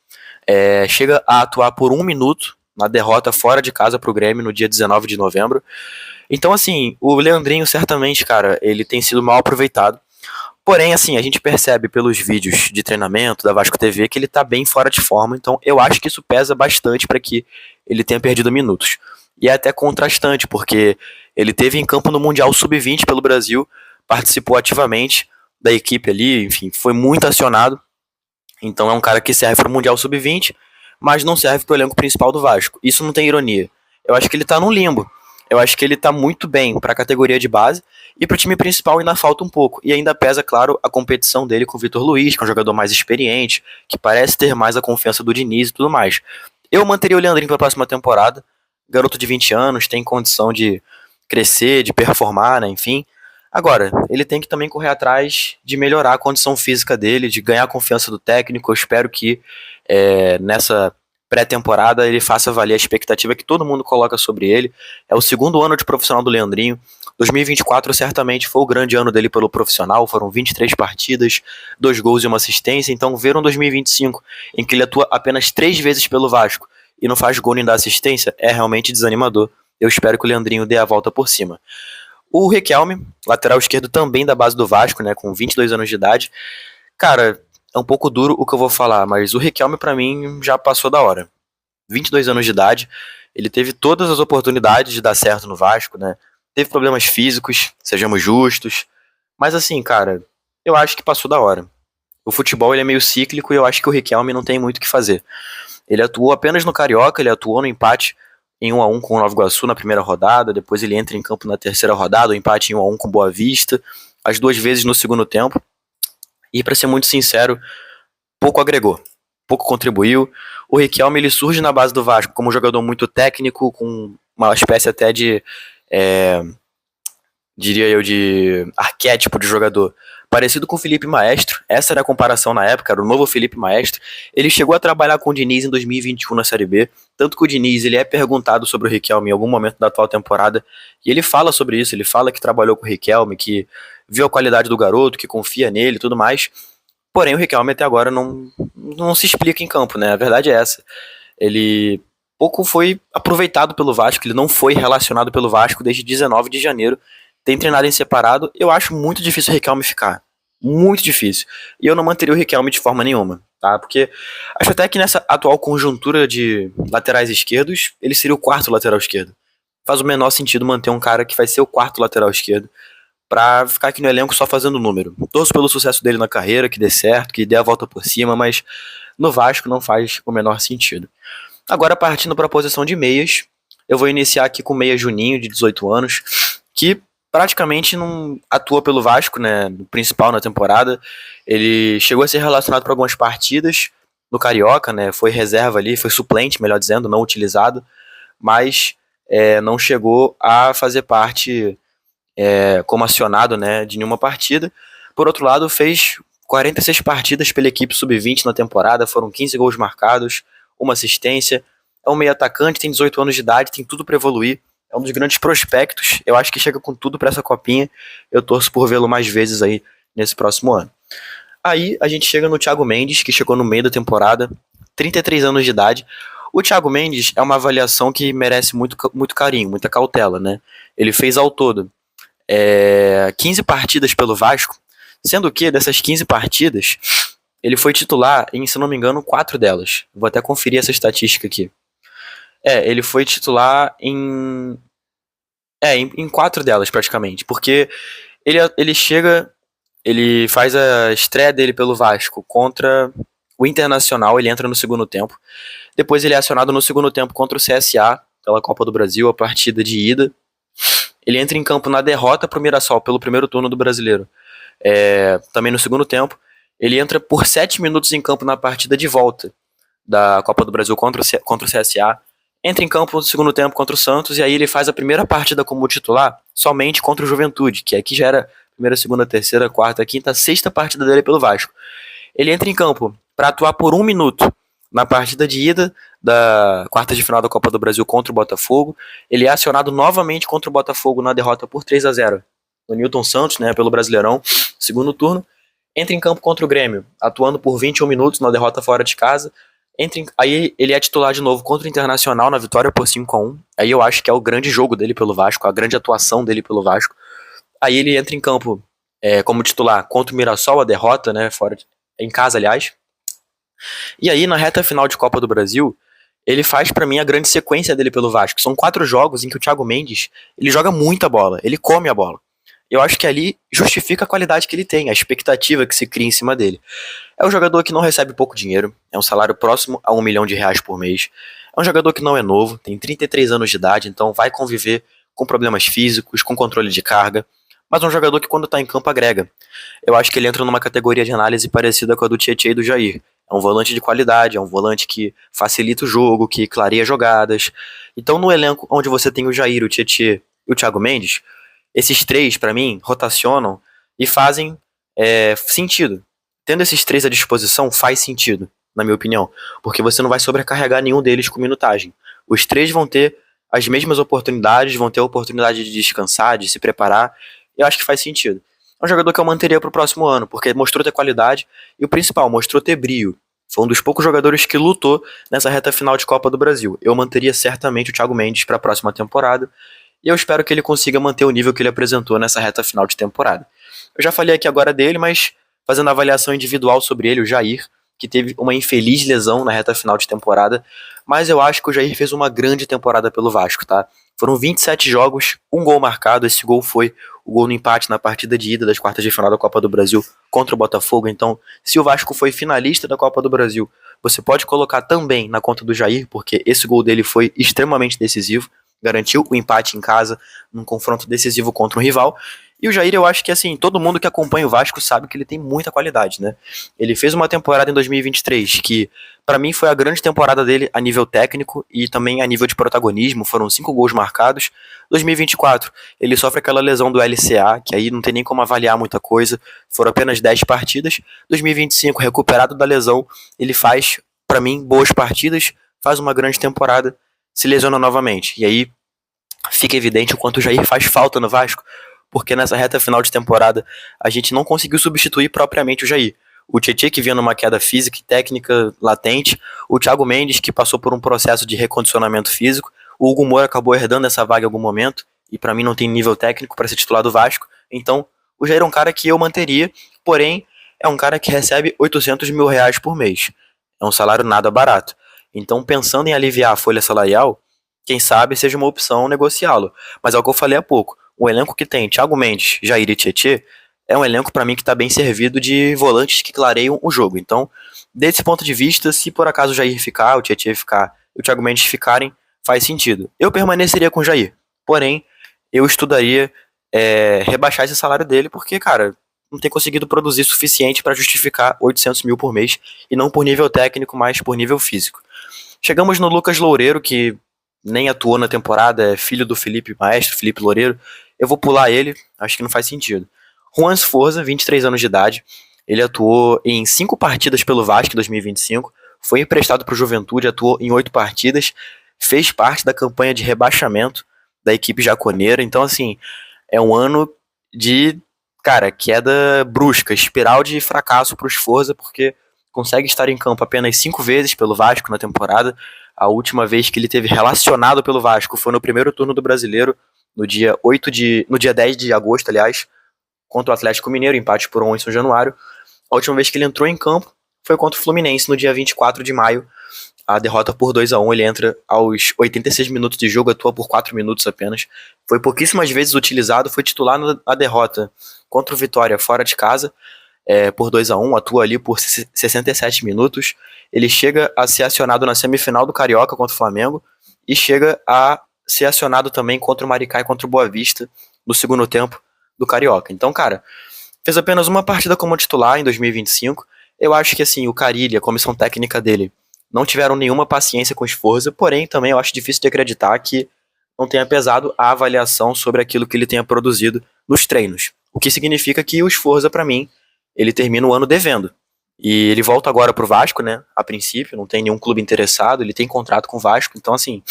Chega a atuar por 1 minuto na derrota fora de casa para o Grêmio no dia 19 de novembro. Então, assim, o Leandrinho certamente, cara, ele tem sido mal aproveitado. Porém, assim, a gente percebe pelos vídeos de treinamento da Vasco TV que ele tá bem fora de forma, então eu acho que isso pesa bastante para que ele tenha perdido minutos. E é até contrastante, porque ele teve em campo no Mundial Sub-20 pelo Brasil, participou ativamente da equipe ali, enfim, foi muito acionado. Então é um cara que serve para o Mundial Sub-20, mas não serve para o elenco principal do Vasco. Isso não tem ironia. Eu acho que ele tá num limbo. Eu acho que ele tá muito bem para a categoria de base e para o time principal ainda falta um pouco. E ainda pesa, claro, a competição dele com o Vitor Luiz, que é um jogador mais experiente, que parece ter mais a confiança do Diniz e tudo mais. Eu manteria o Leandrinho para a próxima temporada. Garoto de 20 anos, tem condição de crescer, de performar, né, enfim. Agora, ele tem que também correr atrás de melhorar a condição física dele, de ganhar a confiança do técnico. Eu espero que nessa pré-temporada ele faça valer a expectativa que todo mundo coloca sobre ele. É o segundo ano de profissional do Leandrinho. 2024 certamente foi o grande ano dele pelo profissional, foram 23 partidas, 2 gols e uma assistência. Então ver um 2025 em que ele atua apenas 3 vezes pelo Vasco e não faz gol nem dá assistência é realmente desanimador. Eu espero que o Leandrinho dê a volta por cima. O Riquelme, lateral esquerdo também da base do Vasco, né, com 22 anos de idade. Cara, é um pouco duro o que eu vou falar, mas o Riquelme pra mim já passou da hora. 22 anos de idade, ele teve todas as oportunidades de dar certo no Vasco, né? Teve problemas físicos, sejamos justos. Mas assim, cara, eu acho que passou da hora. O futebol ele é meio cíclico e eu acho que o Riquelme não tem muito o que fazer. Ele atuou apenas no Carioca, ele atuou no empate em 1-1 com o Nova Iguaçu na primeira rodada, depois ele entra em campo na terceira rodada, o empate em 1-1 com Boa Vista, as 2 vezes no segundo tempo. E pra ser muito sincero, pouco agregou, pouco contribuiu. O Riquelme ele surge na base do Vasco como um jogador muito técnico, com uma espécie até de, diria eu, de arquétipo de jogador, parecido com o Felipe Maestro. Essa era a comparação na época, era o novo Felipe Maestro. Ele chegou a trabalhar com o Diniz em 2021 na Série B, tanto que o Diniz ele é perguntado sobre o Riquelme em algum momento da atual temporada, e ele fala sobre isso, ele fala que trabalhou com o Riquelme, que viu a qualidade do garoto, que confia nele e tudo mais. Porém, o Riquelme até agora não se explica em campo, né? A verdade é essa. Ele pouco foi aproveitado pelo Vasco, ele não foi relacionado pelo Vasco desde 19 de janeiro. Tem treinado em separado. Eu acho muito difícil o Riquelme ficar. Muito difícil. E eu não manteria o Riquelme de forma nenhuma, tá? Porque acho até que nessa atual conjuntura de laterais esquerdos, ele seria o quarto lateral esquerdo. faz o menor sentido manter um cara que vai ser o quarto lateral esquerdo pra ficar aqui no elenco só fazendo número. Torço pelo sucesso dele na carreira, que dê certo, que dê a volta por cima, mas no Vasco não faz o menor sentido. Agora, partindo para a posição de meias, eu vou iniciar aqui com o meia Juninho, de 18 anos, que praticamente não atua pelo Vasco, né, no principal na temporada. Ele chegou a ser relacionado para algumas partidas no Carioca, né, foi reserva ali, foi suplente, melhor dizendo, não utilizado, mas não chegou a fazer parte como acionado, né, de nenhuma partida. Por outro lado, fez 46 partidas pela equipe sub-20 na temporada, foram 15 gols marcados, uma assistência. É um meio atacante, tem 18 anos de idade, tem tudo para evoluir. É um dos grandes prospectos. Eu acho que chega com tudo para essa copinha. Eu torço por vê-lo mais vezes aí nesse próximo ano. Aí a gente chega no Thiago Mendes, que chegou no meio da temporada, 33 anos de idade. O Thiago Mendes é uma avaliação que merece muito carinho, muita cautela, né? Ele fez ao todo 15 partidas pelo Vasco, sendo que dessas 15 partidas, ele foi titular em, se não me engano, 4 delas. Vou até conferir essa estatística aqui. Ele foi titular em 4 delas, praticamente. Porque ele chega, ele faz a estreia dele pelo Vasco contra o Internacional, ele entra no segundo tempo. Depois ele é acionado no segundo tempo contra o CSA, pela Copa do Brasil, a partida de ida. Ele entra em campo na derrota para o Mirassol, pelo primeiro turno do Brasileiro. Também no segundo tempo. Ele entra por 7 minutos em campo na partida de volta da Copa do Brasil contra o CSA. Entra em campo no segundo tempo contra o Santos, e aí ele faz a primeira partida como titular somente contra o Juventude, que aqui já era a primeira, segunda, terceira, quarta, quinta, sexta partida dele pelo Vasco. Ele entra em campo para atuar por 1 minuto na partida de ida da quarta de final da Copa do Brasil contra o Botafogo. Ele é acionado novamente contra o Botafogo na derrota por 3-0 do Newton Santos, né, pelo Brasileirão, segundo turno. Entra em campo contra o Grêmio, atuando por 21 minutos na derrota fora de casa. Aí ele é titular de novo contra o Internacional na vitória por 5-1. Aí eu acho que é o grande jogo dele pelo Vasco, a grande atuação dele pelo Vasco. Aí ele entra em campo como titular contra o Mirassol, a derrota, né, em casa, aliás. E aí, na reta final de Copa do Brasil, ele faz pra mim a grande sequência dele pelo Vasco. São 4 jogos em que o Thiago Mendes, ele joga muita bola, ele come a bola. Eu acho que ali justifica a qualidade que ele tem, a expectativa que se cria em cima dele. É um jogador que não recebe pouco dinheiro, é um salário próximo a R$ 1 milhão por mês. É um jogador que não é novo, tem 33 anos de idade, então vai conviver com problemas físicos, com controle de carga, mas é um jogador que quando tá em campo agrega. Eu acho que ele entra numa categoria de análise parecida com a do Tietê e do Jair. É um volante de qualidade, é um volante que facilita o jogo, que clareia jogadas. Então no elenco onde você tem o Jair, o Tietê e o Thiago Mendes, esses três, pra mim, rotacionam e fazem sentido. Tendo esses três à disposição, faz sentido, na minha opinião, porque você não vai sobrecarregar nenhum deles com minutagem. Os três vão ter as mesmas oportunidades, vão ter a oportunidade de descansar, de se preparar. Eu acho que faz sentido. É um jogador que eu manteria pro próximo ano, porque mostrou ter qualidade e o principal, mostrou ter brio. Foi um dos poucos jogadores que lutou nessa reta final de Copa do Brasil. Eu manteria certamente o Thiago Mendes para a próxima temporada e eu espero que ele consiga manter o nível que ele apresentou nessa reta final de temporada. Eu já falei aqui agora dele, mas fazendo a avaliação individual sobre ele, o Jair, que teve uma infeliz lesão na reta final de temporada, mas eu acho que o Jair fez uma grande temporada pelo Vasco, tá? Foram 27 jogos, 1 gol marcado, esse gol foi o gol no empate na partida de ida das quartas de final da Copa do Brasil contra o Botafogo. Então, se o Vasco foi finalista da Copa do Brasil, você pode colocar também na conta do Jair, porque esse gol dele foi extremamente decisivo, garantiu o empate em casa num confronto decisivo contra um rival. E o Jair, eu acho que assim, todo mundo que acompanha o Vasco sabe que ele tem muita qualidade, né? Ele fez uma temporada em 2023 que, pra mim, foi a grande temporada dele a nível técnico e também a nível de protagonismo, foram 5 gols marcados. 2024, ele sofre aquela lesão do LCA, que aí não tem nem como avaliar muita coisa, foram apenas 10 partidas. 2025, recuperado da lesão, ele faz, pra mim, boas partidas, faz uma grande temporada, se lesiona novamente. E aí fica evidente o quanto o Jair faz falta no Vasco, porque nessa reta final de temporada a gente não conseguiu substituir propriamente o Jair. O Tietê, que vinha numa queda física e técnica latente, o Thiago Mendes, que passou por um processo de recondicionamento físico, o Hugo Moura acabou herdando essa vaga em algum momento, e pra mim não tem nível técnico para ser titular do Vasco, então o Jair é um cara que eu manteria, porém é um cara que recebe R$ 800 mil por mês, é um salário nada barato. Então, pensando em aliviar a folha salarial, quem sabe seja uma opção negociá-lo. Mas é o que eu falei há pouco. O elenco que tem Thiago Mendes, Jair e Tietê é um elenco para mim que está bem servido de volantes que clareiam o jogo. Então, desse ponto de vista, se por acaso o Jair ficar, o Tietê ficar e o Thiago Mendes ficarem, faz sentido. Eu permaneceria com o Jair. Porém, eu estudaria rebaixar esse salário dele, porque, cara, não tem conseguido produzir suficiente para justificar 800 mil por mês, e não por nível técnico, mas por nível físico. Chegamos no Lucas Loureiro, que nem atuou na temporada, é filho do Felipe Maestro, Felipe Loureiro. Eu vou pular ele, acho que não faz sentido. Juan Sforza, 23 anos de idade, ele atuou em 5 partidas pelo Vasco em 2025, foi emprestado para o Juventude, atuou em 8 partidas, fez parte da campanha de rebaixamento da equipe jaconeira, então assim, é um ano de, cara, queda brusca, espiral de fracasso para o Sforza, porque consegue estar em campo apenas 5 vezes pelo Vasco na temporada. A última vez que ele teve relacionado pelo Vasco foi no primeiro turno do Brasileiro, no dia 10 de agosto, aliás, contra o Atlético Mineiro, empate por 1 em São Januário. A última vez que ele entrou em campo foi contra o Fluminense, no dia 24 de maio, a derrota por 2-1. Ele entra aos 86 minutos de jogo, atua por 4 minutos apenas. Foi pouquíssimas vezes utilizado, foi titular na derrota contra o Vitória fora de casa, por 2-1, atua ali por 67 minutos. Ele chega a ser acionado na semifinal do Carioca contra o Flamengo e chega a ser acionado também contra o Maricá e contra o Boa Vista no segundo tempo do Carioca. Então, cara, fez apenas uma partida como titular em 2025. Eu acho que, assim, o Carille, a comissão técnica dele, não tiveram nenhuma paciência com o Sforza, porém, também eu acho difícil de acreditar que não tenha pesado a avaliação sobre aquilo que ele tenha produzido nos treinos. O que significa que o Sforza, para mim, ele termina o ano devendo. E ele volta agora pro Vasco, né? A princípio, não tem nenhum clube interessado, ele tem contrato com o Vasco, então, assim,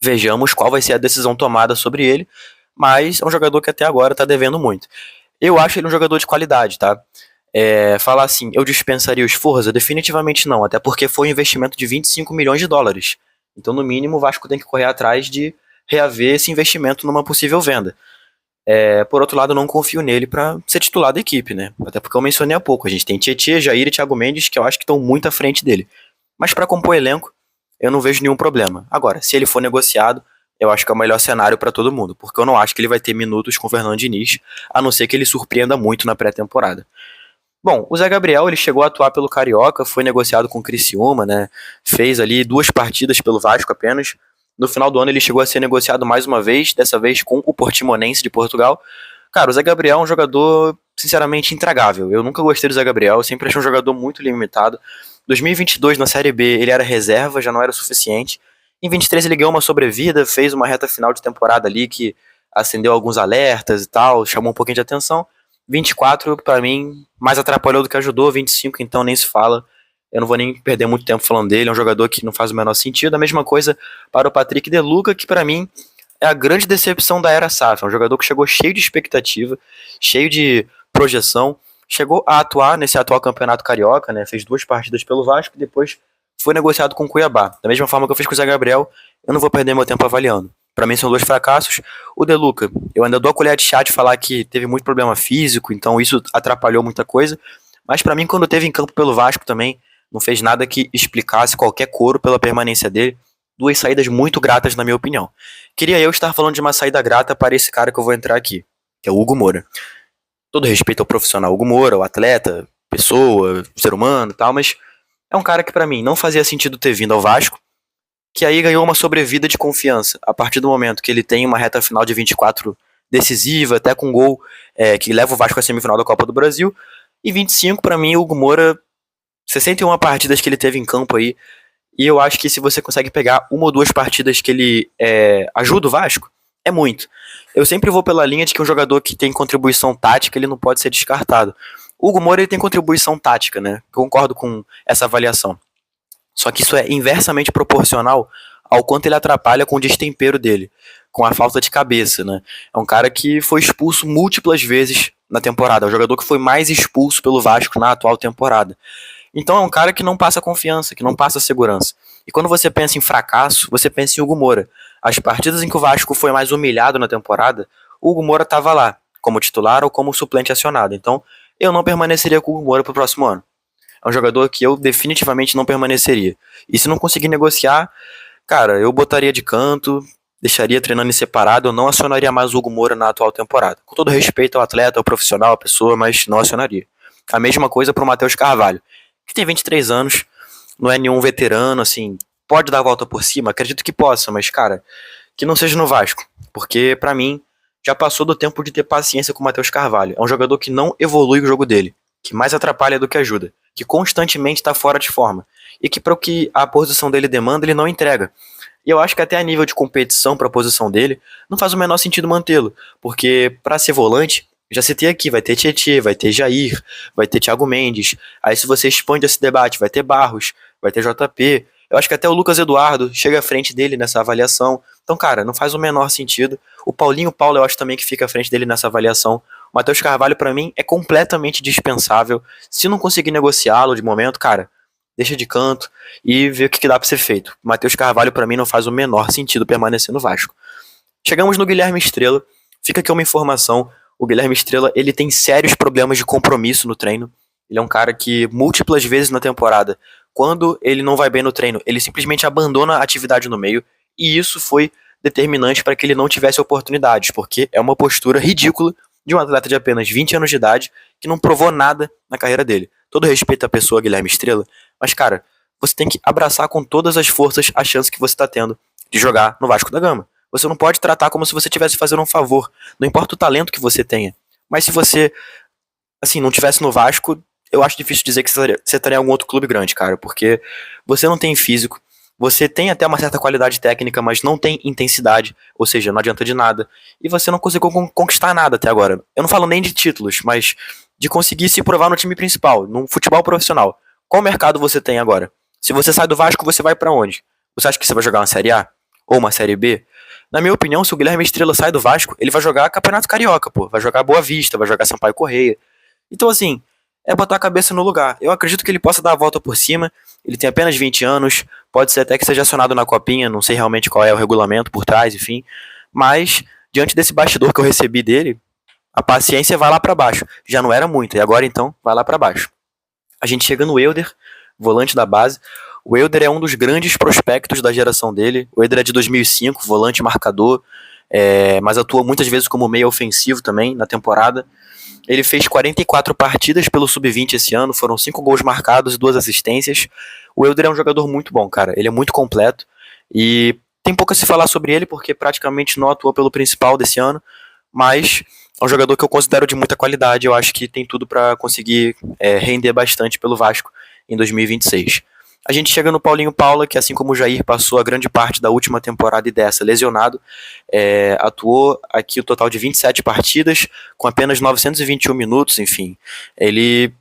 vejamos qual vai ser a decisão tomada sobre ele, mas é um jogador que até agora tá devendo muito. Eu acho ele um jogador de qualidade, tá? Falar assim, eu dispensaria o Sforza? Definitivamente não, até porque foi um investimento de 25 milhões de dólares. Então, no mínimo, o Vasco tem que correr atrás de reaver esse investimento numa possível venda. Por outro lado, eu não confio nele para ser titular da equipe, né? Até porque eu mencionei há pouco, a gente tem Tietê, Jair e Thiago Mendes, que eu acho que estão muito à frente dele. Mas para compor elenco, eu não vejo nenhum problema. Agora, se ele for negociado, eu acho que é o melhor cenário para todo mundo, porque eu não acho que ele vai ter minutos com o Fernando Diniz, a não ser que ele surpreenda muito na pré-temporada. Bom, o Zé Gabriel, ele chegou a atuar pelo Carioca, foi negociado com o Criciúma, né? Fez ali 2 partidas pelo Vasco apenas. No final do ano ele chegou a ser negociado mais uma vez, dessa vez com o Portimonense de Portugal. Cara, o Zé Gabriel é um jogador, sinceramente, intragável. Eu nunca gostei do Zé Gabriel, eu sempre achei um jogador muito limitado. 2022, na Série B, ele era reserva, já não era o suficiente. Em 23 ele ganhou uma sobrevida, fez uma reta final de temporada ali que acendeu alguns alertas e tal, chamou um pouquinho de atenção. 24, pra mim, mais atrapalhou do que ajudou. 25, então, nem se fala. Eu não vou nem perder muito tempo falando dele. É um jogador que não faz o menor sentido. A mesma coisa para o Patrick De Luca, que pra mim é a grande decepção da era SAF. É um jogador que chegou cheio de expectativa, cheio de projeção. Chegou a atuar nesse atual campeonato carioca, né? Fez 2 partidas pelo Vasco e depois foi negociado com o Cuiabá. Da mesma forma que eu fiz com o Zé Gabriel, eu não vou perder meu tempo avaliando. Pra mim são 2 fracassos. O De Luca, eu ainda dou a colher de chá de falar que teve muito problema físico, então isso atrapalhou muita coisa. Mas pra mim, quando teve em campo pelo Vasco também, não fez nada que explicasse qualquer coro pela permanência dele. 2 saídas muito gratas, na minha opinião. Queria eu estar falando de uma saída grata para esse cara que eu vou entrar aqui, que é o Hugo Moura. Todo respeito ao profissional Hugo Moura, ao atleta, pessoa, ser humano e tal, mas é um cara que pra mim não fazia sentido ter vindo ao Vasco, que aí ganhou uma sobrevida de confiança a partir do momento que ele tem uma reta final de 24 decisiva, até com gol que leva o Vasco à semifinal da Copa do Brasil. E 25, pra mim, o Hugo Moura, 61 partidas que ele teve em campo aí, e eu acho que se você consegue pegar 1 ou 2 partidas que ele ajuda o Vasco, é muito. Eu sempre vou pela linha de que um jogador que tem contribuição tática, ele não pode ser descartado. O Hugo Moura, ele tem contribuição tática, né? Concordo com essa avaliação. Só que isso é inversamente proporcional ao quanto ele atrapalha com o destempero dele, com a falta de cabeça, né? É um cara que foi expulso múltiplas vezes na temporada, é o jogador que foi mais expulso pelo Vasco na atual temporada. Então é um cara que não passa confiança, que não passa segurança. E quando você pensa em fracasso, você pensa em Hugo Moura. As partidas em que o Vasco foi mais humilhado na temporada, o Hugo Moura estava lá, como titular ou como suplente acionado. Então eu não permaneceria com o Hugo Moura pro próximo ano. É um jogador que eu definitivamente não permaneceria. E se não conseguir negociar, Cara, eu botaria de canto, deixaria treinando em separado, eu não acionaria mais o Hugo Moura na atual temporada. Com todo respeito ao atleta, ao profissional, à pessoa, mas não acionaria. A mesma coisa pro Matheus Carvalho, que tem 23 anos, não é nenhum veterano, assim, pode dar a volta por cima, acredito que possa, mas, cara, que não seja no Vasco, porque pra mim já passou do tempo de ter paciência com o Matheus Carvalho. É um jogador que não evolui o jogo dele, que mais atrapalha do que ajuda, que constantemente tá fora de forma e que para o que a posição dele demanda, ele não entrega. E eu acho que até a nível de competição para a posição dele, não faz o menor sentido mantê-lo, porque para ser volante, já citei aqui, vai ter Tietê, vai ter Jair, vai ter Thiago Mendes. Aí se você expande esse debate, vai ter Barros, vai ter JP. Eu acho que até o Lucas Eduardo chega à frente dele nessa avaliação. Então, cara, não faz o menor sentido. O Paulinho Paulo eu acho também que fica à frente dele nessa avaliação. O Matheus Carvalho, para mim, é completamente dispensável. Se não conseguir negociá-lo de momento, cara, deixa de canto e vê o que dá pra ser feito. Matheus Carvalho, pra mim, não faz o menor sentido permanecer no Vasco. Chegamos no Guilherme Estrela. Fica aqui uma informação. O Guilherme Estrela, ele tem sérios problemas de compromisso no treino. Ele é um cara que, múltiplas vezes na temporada, quando ele não vai bem no treino, ele simplesmente abandona a atividade no meio. E isso foi determinante para que ele não tivesse oportunidades, porque é uma postura ridícula de um atleta de apenas 20 anos de idade que não provou nada na carreira dele. Todo respeito à pessoa Guilherme Estrela, mas, cara, você tem que abraçar com todas as forças a chance que você está tendo de jogar no Vasco da Gama. Você não pode tratar como se você estivesse fazendo um favor. Não importa o talento que você tenha. Mas se você, assim, não tivesse no Vasco, eu acho difícil dizer que você estaria em algum outro clube grande, cara. Porque você não tem físico. Você tem até uma certa qualidade técnica, mas não tem intensidade. Ou seja, não adianta de nada. E você não conseguiu conquistar nada até agora. Eu não falo nem de títulos, mas de conseguir se provar no time principal, no futebol profissional. Qual mercado você tem agora? Se você sai do Vasco, você vai pra onde? Você acha que você vai jogar uma Série A? Ou uma Série B? Na minha opinião, se o Guilherme Estrela sai do Vasco, ele vai jogar Campeonato Carioca, pô. Vai jogar Boa Vista, vai jogar Sampaio Correia. Então, assim, é botar a cabeça no lugar. Eu acredito que ele possa dar a volta por cima. Ele tem apenas 20 anos. Pode ser até que seja acionado na Copinha. Não sei realmente qual é o regulamento por trás, enfim. Mas, diante desse bastidor que eu recebi dele, a paciência vai lá pra baixo. Já não era muito, e agora então vai lá pra baixo. A gente chega no Elder, volante da base. O Elder é um dos grandes prospectos da geração dele. O Elder é de 2005, volante marcador, mas atua muitas vezes como meio ofensivo também na temporada. Ele fez 44 partidas pelo Sub-20 esse ano, foram 5 gols marcados e 2 assistências. O Elder é um jogador muito bom, cara. Ele é muito completo e tem pouco a se falar sobre ele porque praticamente não atuou pelo principal desse ano, mas é um jogador que eu considero de muita qualidade. Eu acho que tem tudo para conseguir render bastante pelo Vasco em 2026. A gente chega no Paulinho Paula, que assim como o Jair passou a grande parte da última temporada e dessa lesionado, atuou aqui o total de 27 partidas, com apenas 921 minutos, enfim. Ele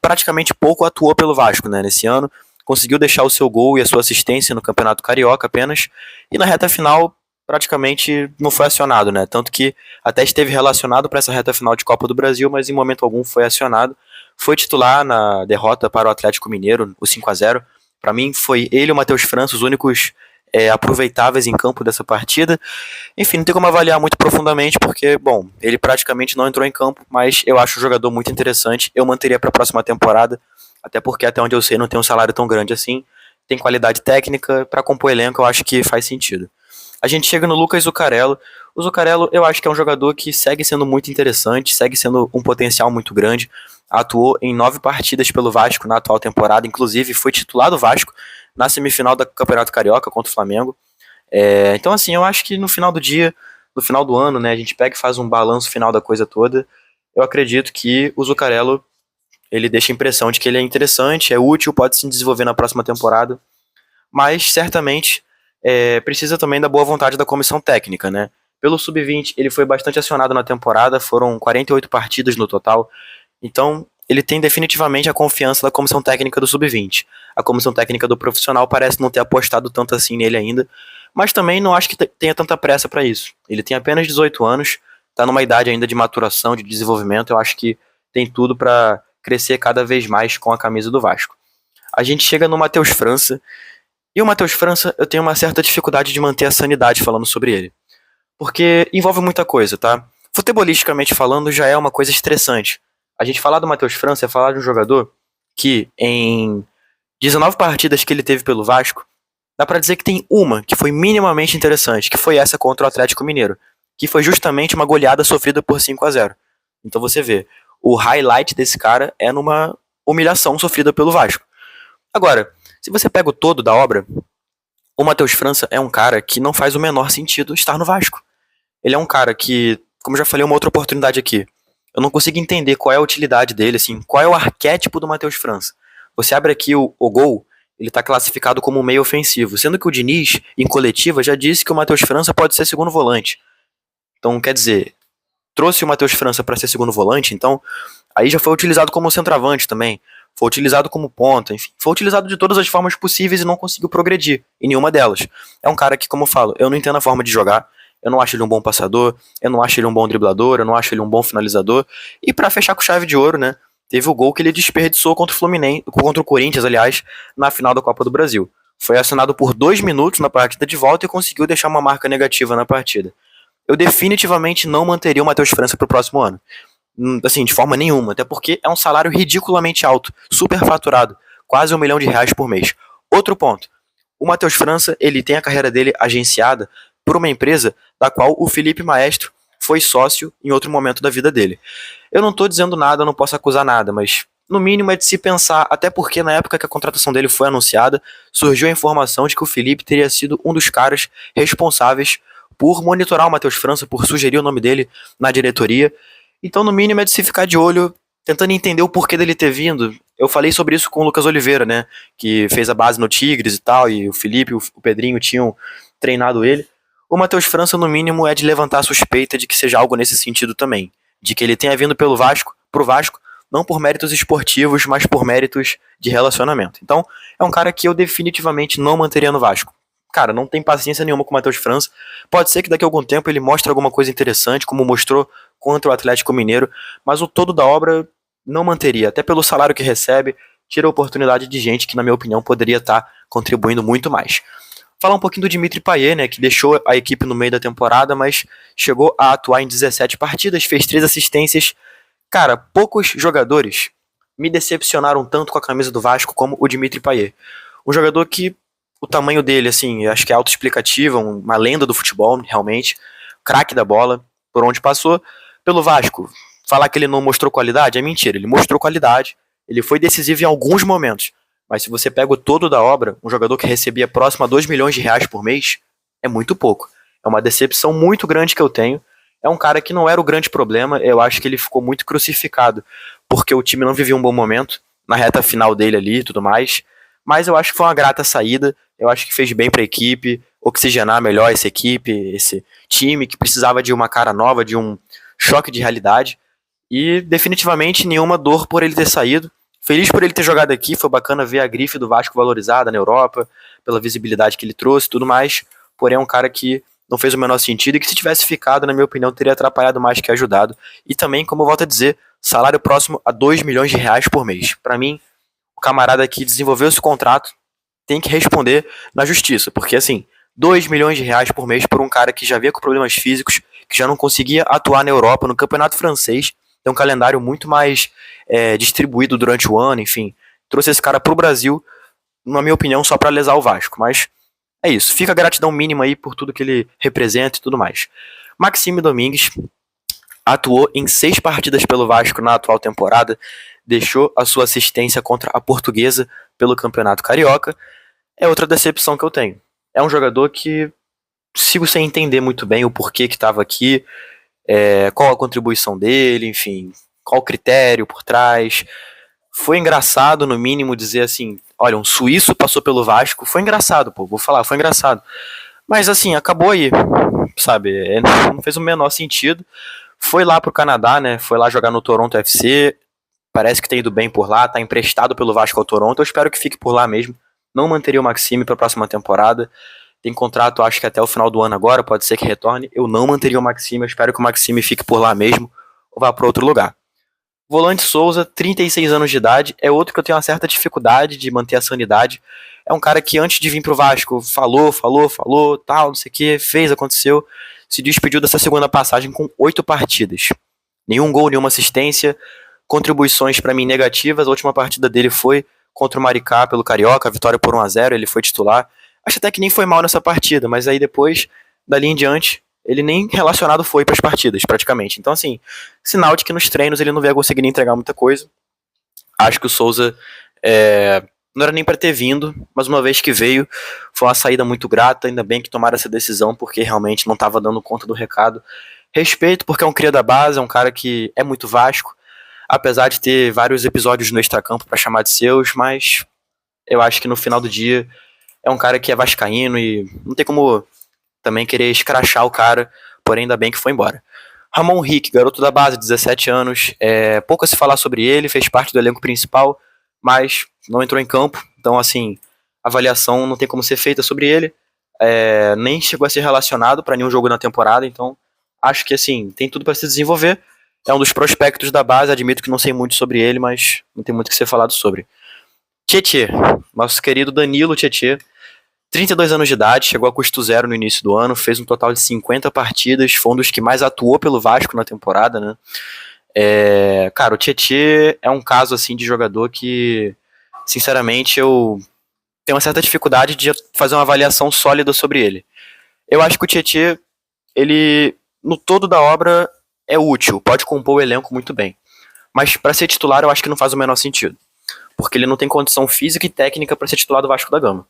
praticamente pouco atuou pelo Vasco, né, nesse ano, conseguiu deixar o seu gol e a sua assistência no Campeonato Carioca apenas, e na reta final praticamente não foi acionado, né, tanto que até esteve relacionado para essa reta final de Copa do Brasil, mas em momento algum foi acionado. Foi titular na derrota para o Atlético Mineiro, o 5-0. Para mim, foi ele e o Matheus França os únicos aproveitáveis em campo dessa partida. Enfim, não tem como avaliar muito profundamente, porque, bom, ele praticamente não entrou em campo, mas eu acho o jogador muito interessante. Eu manteria para a próxima temporada, até porque, até onde eu sei, não tem um salário tão grande assim. Tem qualidade técnica, para compor elenco, eu acho que faz sentido. A gente chega no Lucas Zucarello. O Zucarello, eu acho que é um jogador que segue sendo muito interessante, segue sendo um potencial muito grande. Atuou em 9 partidas pelo Vasco na atual temporada, inclusive foi titular do Vasco na semifinal do Campeonato Carioca contra o Flamengo. Então, assim, eu acho que no final do dia, no final do ano, né, a gente pega e faz um balanço final da coisa toda. Eu acredito que o Zucarello, ele deixa a impressão de que ele é interessante, é útil, pode se desenvolver na próxima temporada, mas certamente precisa também da boa vontade da comissão técnica, né? Pelo Sub-20, ele foi bastante acionado na temporada, foram 48 partidas no total. Então, ele tem definitivamente a confiança da comissão técnica do Sub-20. A comissão técnica do profissional parece não ter apostado tanto assim nele ainda, mas também não acho que tenha tanta pressa para isso. Ele tem apenas 18 anos, está numa idade ainda de maturação, de desenvolvimento. Eu acho que tem tudo para crescer cada vez mais com a camisa do Vasco. A gente chega no Matheus França, e o Matheus França eu tenho uma certa dificuldade de manter a sanidade falando sobre ele, porque envolve muita coisa, tá? Futebolisticamente falando, já é uma coisa estressante. A gente falar do Matheus França é falar de um jogador que em 19 partidas que ele teve pelo Vasco, Dá pra dizer que tem uma que foi minimamente interessante, que foi essa contra o Atlético Mineiro, que foi justamente uma goleada sofrida por 5-0. Então você vê, o highlight desse cara é numa humilhação sofrida pelo Vasco. Agora, se você pega o todo da obra, o Matheus França é um cara que não faz o menor sentido estar no Vasco. Ele é um cara que, como eu já falei uma outra oportunidade aqui, eu não consigo entender qual é a utilidade dele, assim, qual é o arquétipo do Matheus França. Você abre aqui o gol, ele está classificado como meio ofensivo, sendo que o Diniz, em coletiva, já disse que o Matheus França pode ser segundo volante. Então, quer dizer, trouxe o Matheus França para ser segundo volante, então aí já foi utilizado como centroavante também, foi utilizado como ponta, enfim, foi utilizado de todas as formas possíveis e não conseguiu progredir em nenhuma delas. É um cara que, como eu falo, eu não entendo a forma de jogar, eu não acho ele um bom passador, eu não acho ele um bom driblador, eu não acho ele um bom finalizador. E para fechar com chave de ouro, né, teve o gol que ele desperdiçou contra o Fluminense, contra o Corinthians, aliás, na final da Copa do Brasil. Foi acionado por 2 minutos na partida de volta e conseguiu deixar uma marca negativa na partida. Eu definitivamente não manteria o Matheus França pro próximo ano. Assim, de forma nenhuma, até porque é um salário ridiculamente alto, superfaturado, quase R$ 1 milhão por mês. Outro ponto, o Matheus França, ele tem a carreira dele agenciada por uma empresa da qual o Felipe Maestro foi sócio em outro momento da vida dele. Eu não estou dizendo nada, eu não posso acusar nada, mas no mínimo é de se pensar, até porque na época que a contratação dele foi anunciada, surgiu a informação de que o Felipe teria sido um dos caras responsáveis por monitorar o Matheus França, por sugerir o nome dele na diretoria. Então, no mínimo, é de se ficar de olho, tentando entender o porquê dele ter vindo. Eu falei sobre isso com o Lucas Oliveira, né? Que fez a base no Tigres e tal, e o Felipe e o Pedrinho tinham treinado ele. O Matheus França, no mínimo, é de levantar a suspeita de que seja algo nesse sentido também. De que ele tenha vindo pro Vasco, não por méritos esportivos, mas por méritos de relacionamento. Então, é um cara que eu definitivamente não manteria no Vasco. Cara, não tem paciência nenhuma com o Matheus França. Pode ser que daqui a algum tempo ele mostre alguma coisa interessante, como mostrou contra o Atlético Mineiro, mas o todo da obra não manteria, até pelo salário que recebe, tira a oportunidade de gente que, na minha opinião, poderia estar contribuindo muito mais. Falar um pouquinho do Dimitri Payet, né, que deixou a equipe no meio da temporada, mas chegou a atuar em 17 partidas, fez 3 assistências. Cara, poucos jogadores me decepcionaram tanto com a camisa do Vasco como o Dimitri Payet. Um jogador que o tamanho dele, assim, acho que é autoexplicativo, uma lenda do futebol, realmente, craque da bola, por onde passou. Pelo Vasco, falar que ele não mostrou qualidade é mentira, ele mostrou qualidade, ele foi decisivo em alguns momentos, mas se você pega o todo da obra, um jogador que recebia próximo a R$ 2 milhões por mês, é muito pouco. É uma decepção muito grande que eu tenho. É um cara que não era o grande problema, eu acho que ele ficou muito crucificado, porque o time não vivia um bom momento, na reta final dele ali e tudo mais, mas eu acho que foi uma grata saída, eu acho que fez bem para a equipe, oxigenar melhor essa equipe, esse time que precisava de uma cara nova, de um choque de realidade, e definitivamente nenhuma dor por ele ter saído. Feliz por ele ter jogado aqui, foi bacana ver a grife do Vasco valorizada na Europa, pela visibilidade que ele trouxe e tudo mais, porém é um cara que não fez o menor sentido e que se tivesse ficado, na minha opinião, teria atrapalhado mais que ajudado. E também, como eu volto a dizer, salário próximo a R$ 2 milhões por mês. Para mim, o camarada que desenvolveu esse contrato tem que responder na justiça, porque assim, R$ 2 milhões por mês por um cara que já vinha com problemas físicos, que já não conseguia atuar na Europa, no campeonato francês, tem um calendário muito mais distribuído durante o ano, enfim, trouxe esse cara pro Brasil, na minha opinião, só para lesar o Vasco, mas é isso, fica a gratidão mínima aí por tudo que ele representa e tudo mais. Maxime Domingues atuou em 6 partidas pelo Vasco na atual temporada, deixou a sua assistência contra a Portuguesa pelo Campeonato Carioca. É outra decepção que eu tenho. É um jogador que sigo sem entender muito bem o porquê que estava aqui, qual a contribuição dele, enfim, qual o critério por trás. Foi engraçado, no mínimo, dizer assim, olha, um suíço passou pelo Vasco, foi engraçado, pô, vou falar, foi engraçado. Mas assim, acabou aí, sabe, não fez o menor sentido. Foi lá pro Canadá, né, foi lá jogar no Toronto FC, parece que tem ido bem por lá, tá emprestado pelo Vasco ao Toronto, eu espero que fique por lá mesmo. Não manteria o Maxime para a próxima temporada. Tem contrato, acho que até o final do ano agora, pode ser que retorne. Eu não manteria o Maxime, eu espero que o Maxime fique por lá mesmo ou vá para outro lugar. Volante Souza, 36 anos de idade, é outro que eu tenho uma certa dificuldade de manter a sanidade. É um cara que antes de vir pro Vasco falou, tal, não sei o que, fez, aconteceu. Se despediu dessa segunda passagem com 8 partidas. Nenhum gol, nenhuma assistência, contribuições para mim negativas. A última partida dele foi contra o Maricá pelo Carioca, a vitória por 1-0, ele foi titular. Acho até que nem foi mal nessa partida, mas aí depois, dali em diante, ele nem relacionado foi para as partidas, praticamente. Então, assim, sinal de que nos treinos ele não vai conseguir entregar muita coisa. Acho que o Souza não era nem para ter vindo, mas uma vez que veio, foi uma saída muito grata. Ainda bem que tomaram essa decisão, porque realmente não estava dando conta do recado. Respeito, porque é um cria da base, é um cara que é muito Vasco, apesar de ter vários episódios no extracampo para chamar de seus, mas eu acho que no final do dia é um cara que é vascaíno e não tem como também querer escrachar o cara, porém ainda bem que foi embora. Ramon Rick, garoto da base, 17 anos, pouco a se falar sobre ele, fez parte do elenco principal, mas não entrou em campo, então assim, avaliação não tem como ser feita sobre ele, nem chegou a ser relacionado para nenhum jogo na temporada, então acho que assim, tem tudo para se desenvolver, é um dos prospectos da base, admito que não sei muito sobre ele, mas não tem muito o que ser falado sobre. Tietê, nosso querido Danilo Tietê, 32 anos de idade, chegou a custo zero no início do ano, fez um total de 50 partidas, foi um dos que mais atuou pelo Vasco na temporada, né? Cara, o Tietê é um caso assim de jogador que, sinceramente, eu tenho uma certa dificuldade de fazer uma avaliação sólida sobre ele. Eu acho que o Tietê, ele, no todo da obra, é útil, pode compor o elenco muito bem. Mas para ser titular, eu acho que não faz o menor sentido. Porque ele não tem condição física e técnica para ser titular do Vasco da Gama.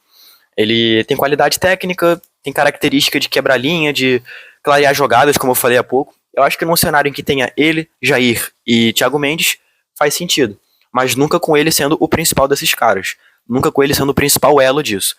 Ele tem qualidade técnica, tem característica de quebrar linha, de clarear jogadas, como eu falei há pouco. Eu acho que num cenário em que tenha ele, Jair e Thiago Mendes, faz sentido. Mas nunca com ele sendo o principal desses caras. Nunca com ele sendo o principal elo disso.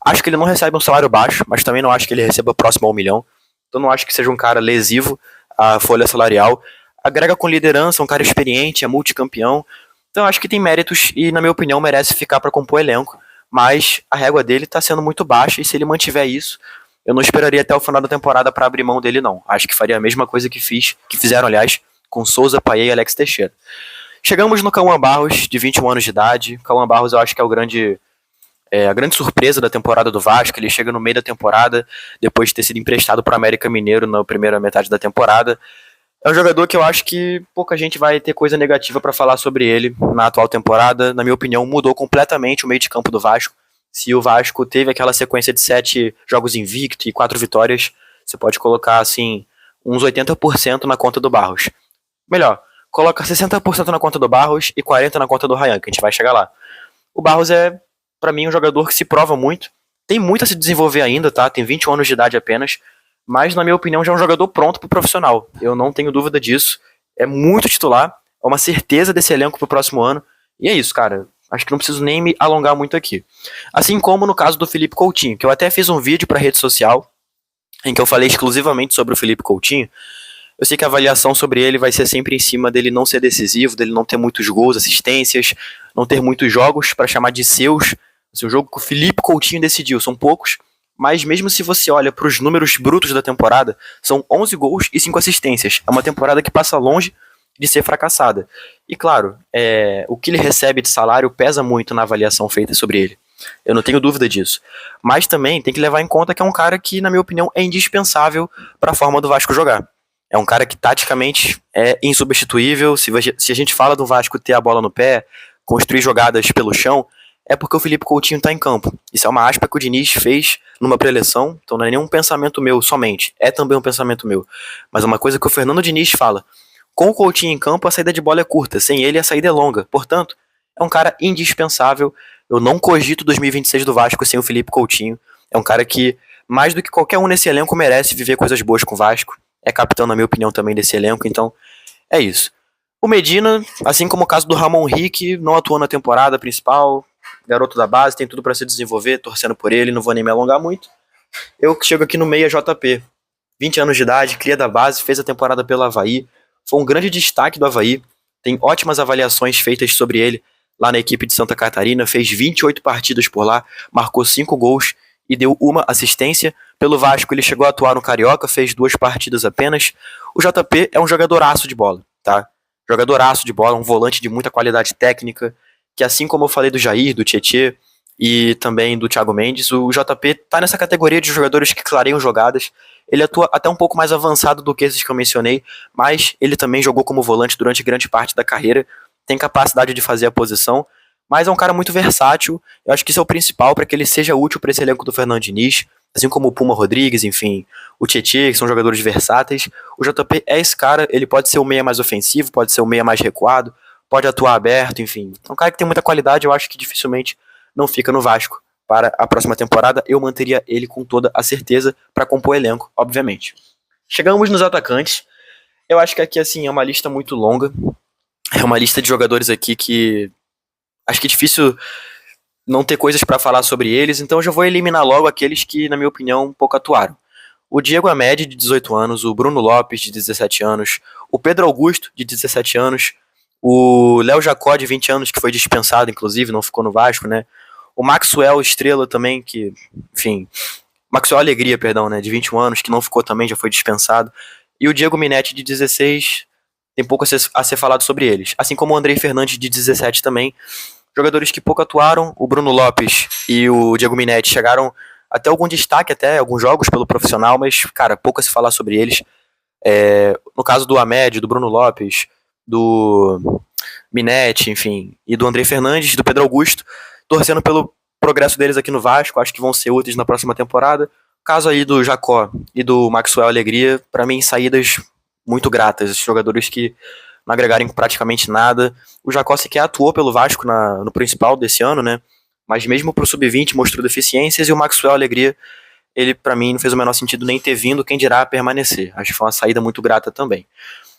Acho que ele não recebe um salário baixo, mas também não acho que ele receba próximo ao 1 milhão. Então não acho que seja um cara lesivo à folha salarial. Agrega com liderança, um cara experiente, é multicampeão. Então acho que tem méritos e, na minha opinião, merece ficar para compor elenco. Mas a régua dele está sendo muito baixa e se ele mantiver isso, eu não esperaria até o final da temporada para abrir mão dele, não. Acho que faria a mesma coisa que fizeram, aliás, com Souza, Payet e Alex Teixeira. Chegamos no Cauã Barros, de 21 anos de idade. Cauã Barros eu acho que é a grande surpresa da temporada do Vasco. Ele chega no meio da temporada, depois de ter sido emprestado para o América Mineiro na primeira metade da temporada. É um jogador que eu acho que pouca gente vai ter coisa negativa para falar sobre ele na atual temporada. Na minha opinião, mudou completamente o meio de campo do Vasco. Se o Vasco teve aquela sequência de 7 jogos invicto e 4 vitórias, você pode colocar assim uns 80% na conta do Barros. Melhor, coloca 60% na conta do Barros e 40% na conta do Ryan, que a gente vai chegar lá. O Barros é, para mim, um jogador que se prova muito. Tem muito a se desenvolver ainda, tá? Tem 21 anos de idade apenas. Mas, na minha opinião, já é um jogador pronto pro profissional. Eu não tenho dúvida disso. É muito titular, é uma certeza desse elenco pro próximo ano. E é isso, cara. Acho que não preciso nem me alongar muito aqui. Assim como no caso do Felipe Coutinho, que eu até fiz um vídeo pra rede social, em que eu falei exclusivamente sobre o Felipe Coutinho. Eu sei que a avaliação sobre ele vai ser sempre em cima dele não ser decisivo, dele não ter muitos gols, assistências, não ter muitos jogos para chamar de seus. Assim, o jogo que o Felipe Coutinho decidiu são poucos, mas mesmo se você olha para os números brutos da temporada, são 11 gols e 5 assistências. É uma temporada que passa longe de ser fracassada. E claro, o que ele recebe de salário pesa muito na avaliação feita sobre ele. Eu não tenho dúvida disso. Mas também tem que levar em conta que é um cara que, na minha opinião, é indispensável para a forma do Vasco jogar. É um cara que taticamente é insubstituível. Se a gente fala do Vasco ter a bola no pé, construir jogadas pelo chão, é porque o Felipe Coutinho está em campo. Isso é uma aspa que o Diniz fez numa pré-eleição, então não é nenhum pensamento meu somente, é também um pensamento meu. Mas é uma coisa que o Fernando Diniz fala: com o Coutinho em campo, a saída de bola é curta, sem ele a saída é longa. Portanto, é um cara indispensável. Eu não cogito 2026 do Vasco sem o Felipe Coutinho. É um cara que, mais do que qualquer um nesse elenco, merece viver coisas boas com o Vasco. É capitão, na minha opinião, também desse elenco, então é isso. O Medina, assim como o caso do Ramon Rick, não atuou na temporada principal, garoto da base, tem tudo para se desenvolver, torcendo por ele, não vou nem me alongar muito. Eu que chego aqui no meia JP, 20 anos de idade, cria da base, fez a temporada pelo Avaí, foi um grande destaque do Avaí, tem ótimas avaliações feitas sobre ele lá na equipe de Santa Catarina, fez 28 partidas por lá, marcou 5 gols e deu uma assistência. Pelo Vasco ele chegou a atuar no Carioca, fez 2 partidas apenas. O JP é um jogadoraço de bola, tá? Jogadoraço de bola, um volante de muita qualidade técnica, que assim como eu falei do Jair, do Tietê e também do Thiago Mendes, o JP tá nessa categoria de jogadores que clareiam jogadas. Ele atua até um pouco mais avançado do que esses que eu mencionei, mas ele também jogou como volante durante grande parte da carreira, tem capacidade de fazer a posição, mas é um cara muito versátil. Eu acho que isso é o principal para que ele seja útil para esse elenco do Fernando Diniz, assim como o Puma Rodrigues, enfim, o Tietê, que são jogadores versáteis. O JP é esse cara, ele pode ser o meia mais ofensivo, pode ser o meia mais recuado, pode atuar aberto, enfim. É um cara que tem muita qualidade, eu acho que dificilmente não fica no Vasco para a próxima temporada. Eu manteria ele com toda a certeza para compor elenco, obviamente. Chegamos nos atacantes. Eu acho que aqui, assim, é uma lista muito longa. É uma lista de jogadores aqui que acho que é difícil não ter coisas para falar sobre eles, então eu já vou eliminar logo aqueles que, na minha opinião, pouco atuaram. O Diego Amed, de 18 anos, o Bruno Lopes, de 17 anos, o Pedro Augusto, de 17 anos, o Léo Jacó, de 20 anos, que foi dispensado, inclusive, não ficou no Vasco, né? O Maxwell Estrela também, que, enfim, Maxwell Alegria, perdão, né, de 21 anos, que não ficou também, já foi dispensado. E o Diego Minetti, de 16, tem pouco a ser falado sobre eles. Assim como o Andrei Fernandes, de 17 também, jogadores que pouco atuaram. O Bruno Lopes e o Diego Minetti chegaram até algum destaque, até alguns jogos pelo profissional, mas, cara, pouco a se falar sobre eles. No caso do Amed, do Bruno Lopes, do Minetti, enfim, e do Andrei Fernandes, do Pedro Augusto, torcendo pelo progresso deles aqui no Vasco, acho que vão ser úteis na próxima temporada. Caso aí do Jacó e do Maxwell Alegria, para mim, saídas muito gratas, jogadores que não agregarem praticamente nada. O Jacó sequer atuou pelo Vasco no principal desse ano, né? Mas mesmo pro Sub-20 mostrou deficiências, e o Maxwell Alegria, ele para mim não fez o menor sentido nem ter vindo, quem dirá permanecer. Acho que foi uma saída muito grata também.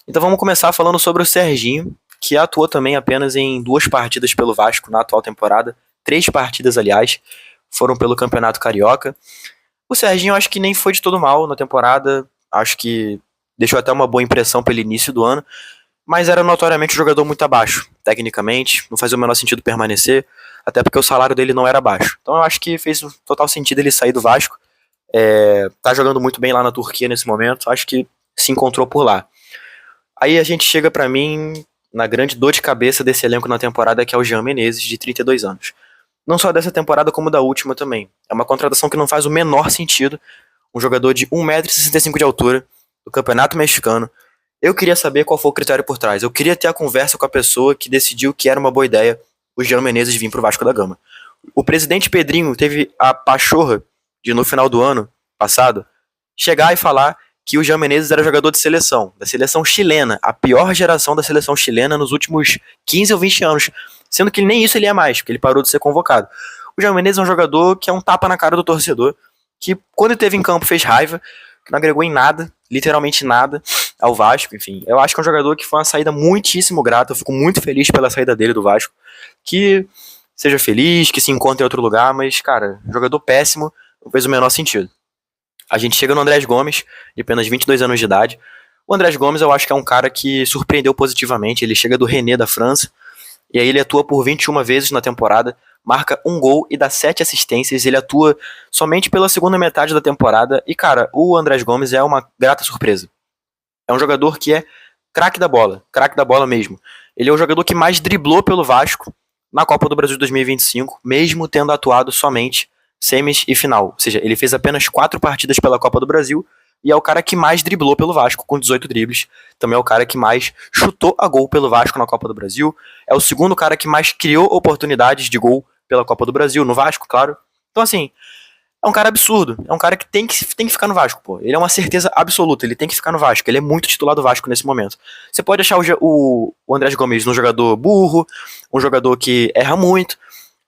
Então vamos começar falando sobre o Serginho, que atuou também apenas em 2 partidas pelo Vasco na atual temporada. 3 partidas, aliás, foram pelo Campeonato Carioca. O Serginho acho que nem foi de todo mal na temporada, acho que deixou até uma boa impressão pelo início do ano, mas era notoriamente um jogador muito abaixo, tecnicamente, não fazia o menor sentido permanecer, até porque o salário dele não era baixo. Então eu acho que fez total sentido ele sair do Vasco, tá jogando muito bem lá na Turquia nesse momento, acho que se encontrou por lá. Aí a gente chega pra mim na grande dor de cabeça desse elenco na temporada, que é o Jean Menezes, de 32 anos. Não só dessa temporada, como da última também. É uma contratação que não faz o menor sentido. Um jogador de 1,65 m de altura, do Campeonato Mexicano. Eu queria saber qual foi o critério por trás. Eu queria ter a conversa com a pessoa que decidiu que era uma boa ideia o Jean Menezes vir pro Vasco da Gama. O presidente Pedrinho teve a pachorra de, no final do ano passado, chegar e falar que o Jean Menezes era jogador de seleção, da seleção chilena, a pior geração da seleção chilena nos últimos 15 ou 20 anos, sendo que nem isso ele é mais, porque ele parou de ser convocado. O Jean Menezes é um jogador que é um tapa na cara do torcedor, que quando esteve em campo fez raiva, que não agregou em nada, literalmente nada, ao Vasco, enfim. Eu acho que é um jogador que foi uma saída muitíssimo grata, eu fico muito feliz pela saída dele do Vasco, que seja feliz, que se encontre em outro lugar, mas, cara, jogador péssimo, não fez o menor sentido. A gente chega no Andrés Gomes, de apenas 22 anos de idade. O Andrés Gomes eu acho que é um cara que surpreendeu positivamente, ele chega do Rennes da França, e aí ele atua por 21 vezes na temporada, marca 1 gol e dá 7 assistências, ele atua somente pela segunda metade da temporada, e cara, o Andrés Gomes é uma grata surpresa. É um jogador que é craque da bola mesmo. Ele é o jogador que mais driblou pelo Vasco na Copa do Brasil de 2025, mesmo tendo atuado somente semis e final. Ou seja, ele fez apenas 4 partidas pela Copa do Brasil e é o cara que mais driblou pelo Vasco, com 18 dribles. Também é o cara que mais chutou a gol pelo Vasco na Copa do Brasil. É o segundo cara que mais criou oportunidades de gol pela Copa do Brasil, no Vasco, claro. Então, assim, é um cara absurdo. É um cara que tem que ficar no Vasco, pô. Ele é uma certeza absoluta, ele tem que ficar no Vasco. Ele é muito titular do Vasco nesse momento. Você pode achar o Andrés Gomes um jogador burro, um jogador que erra muito.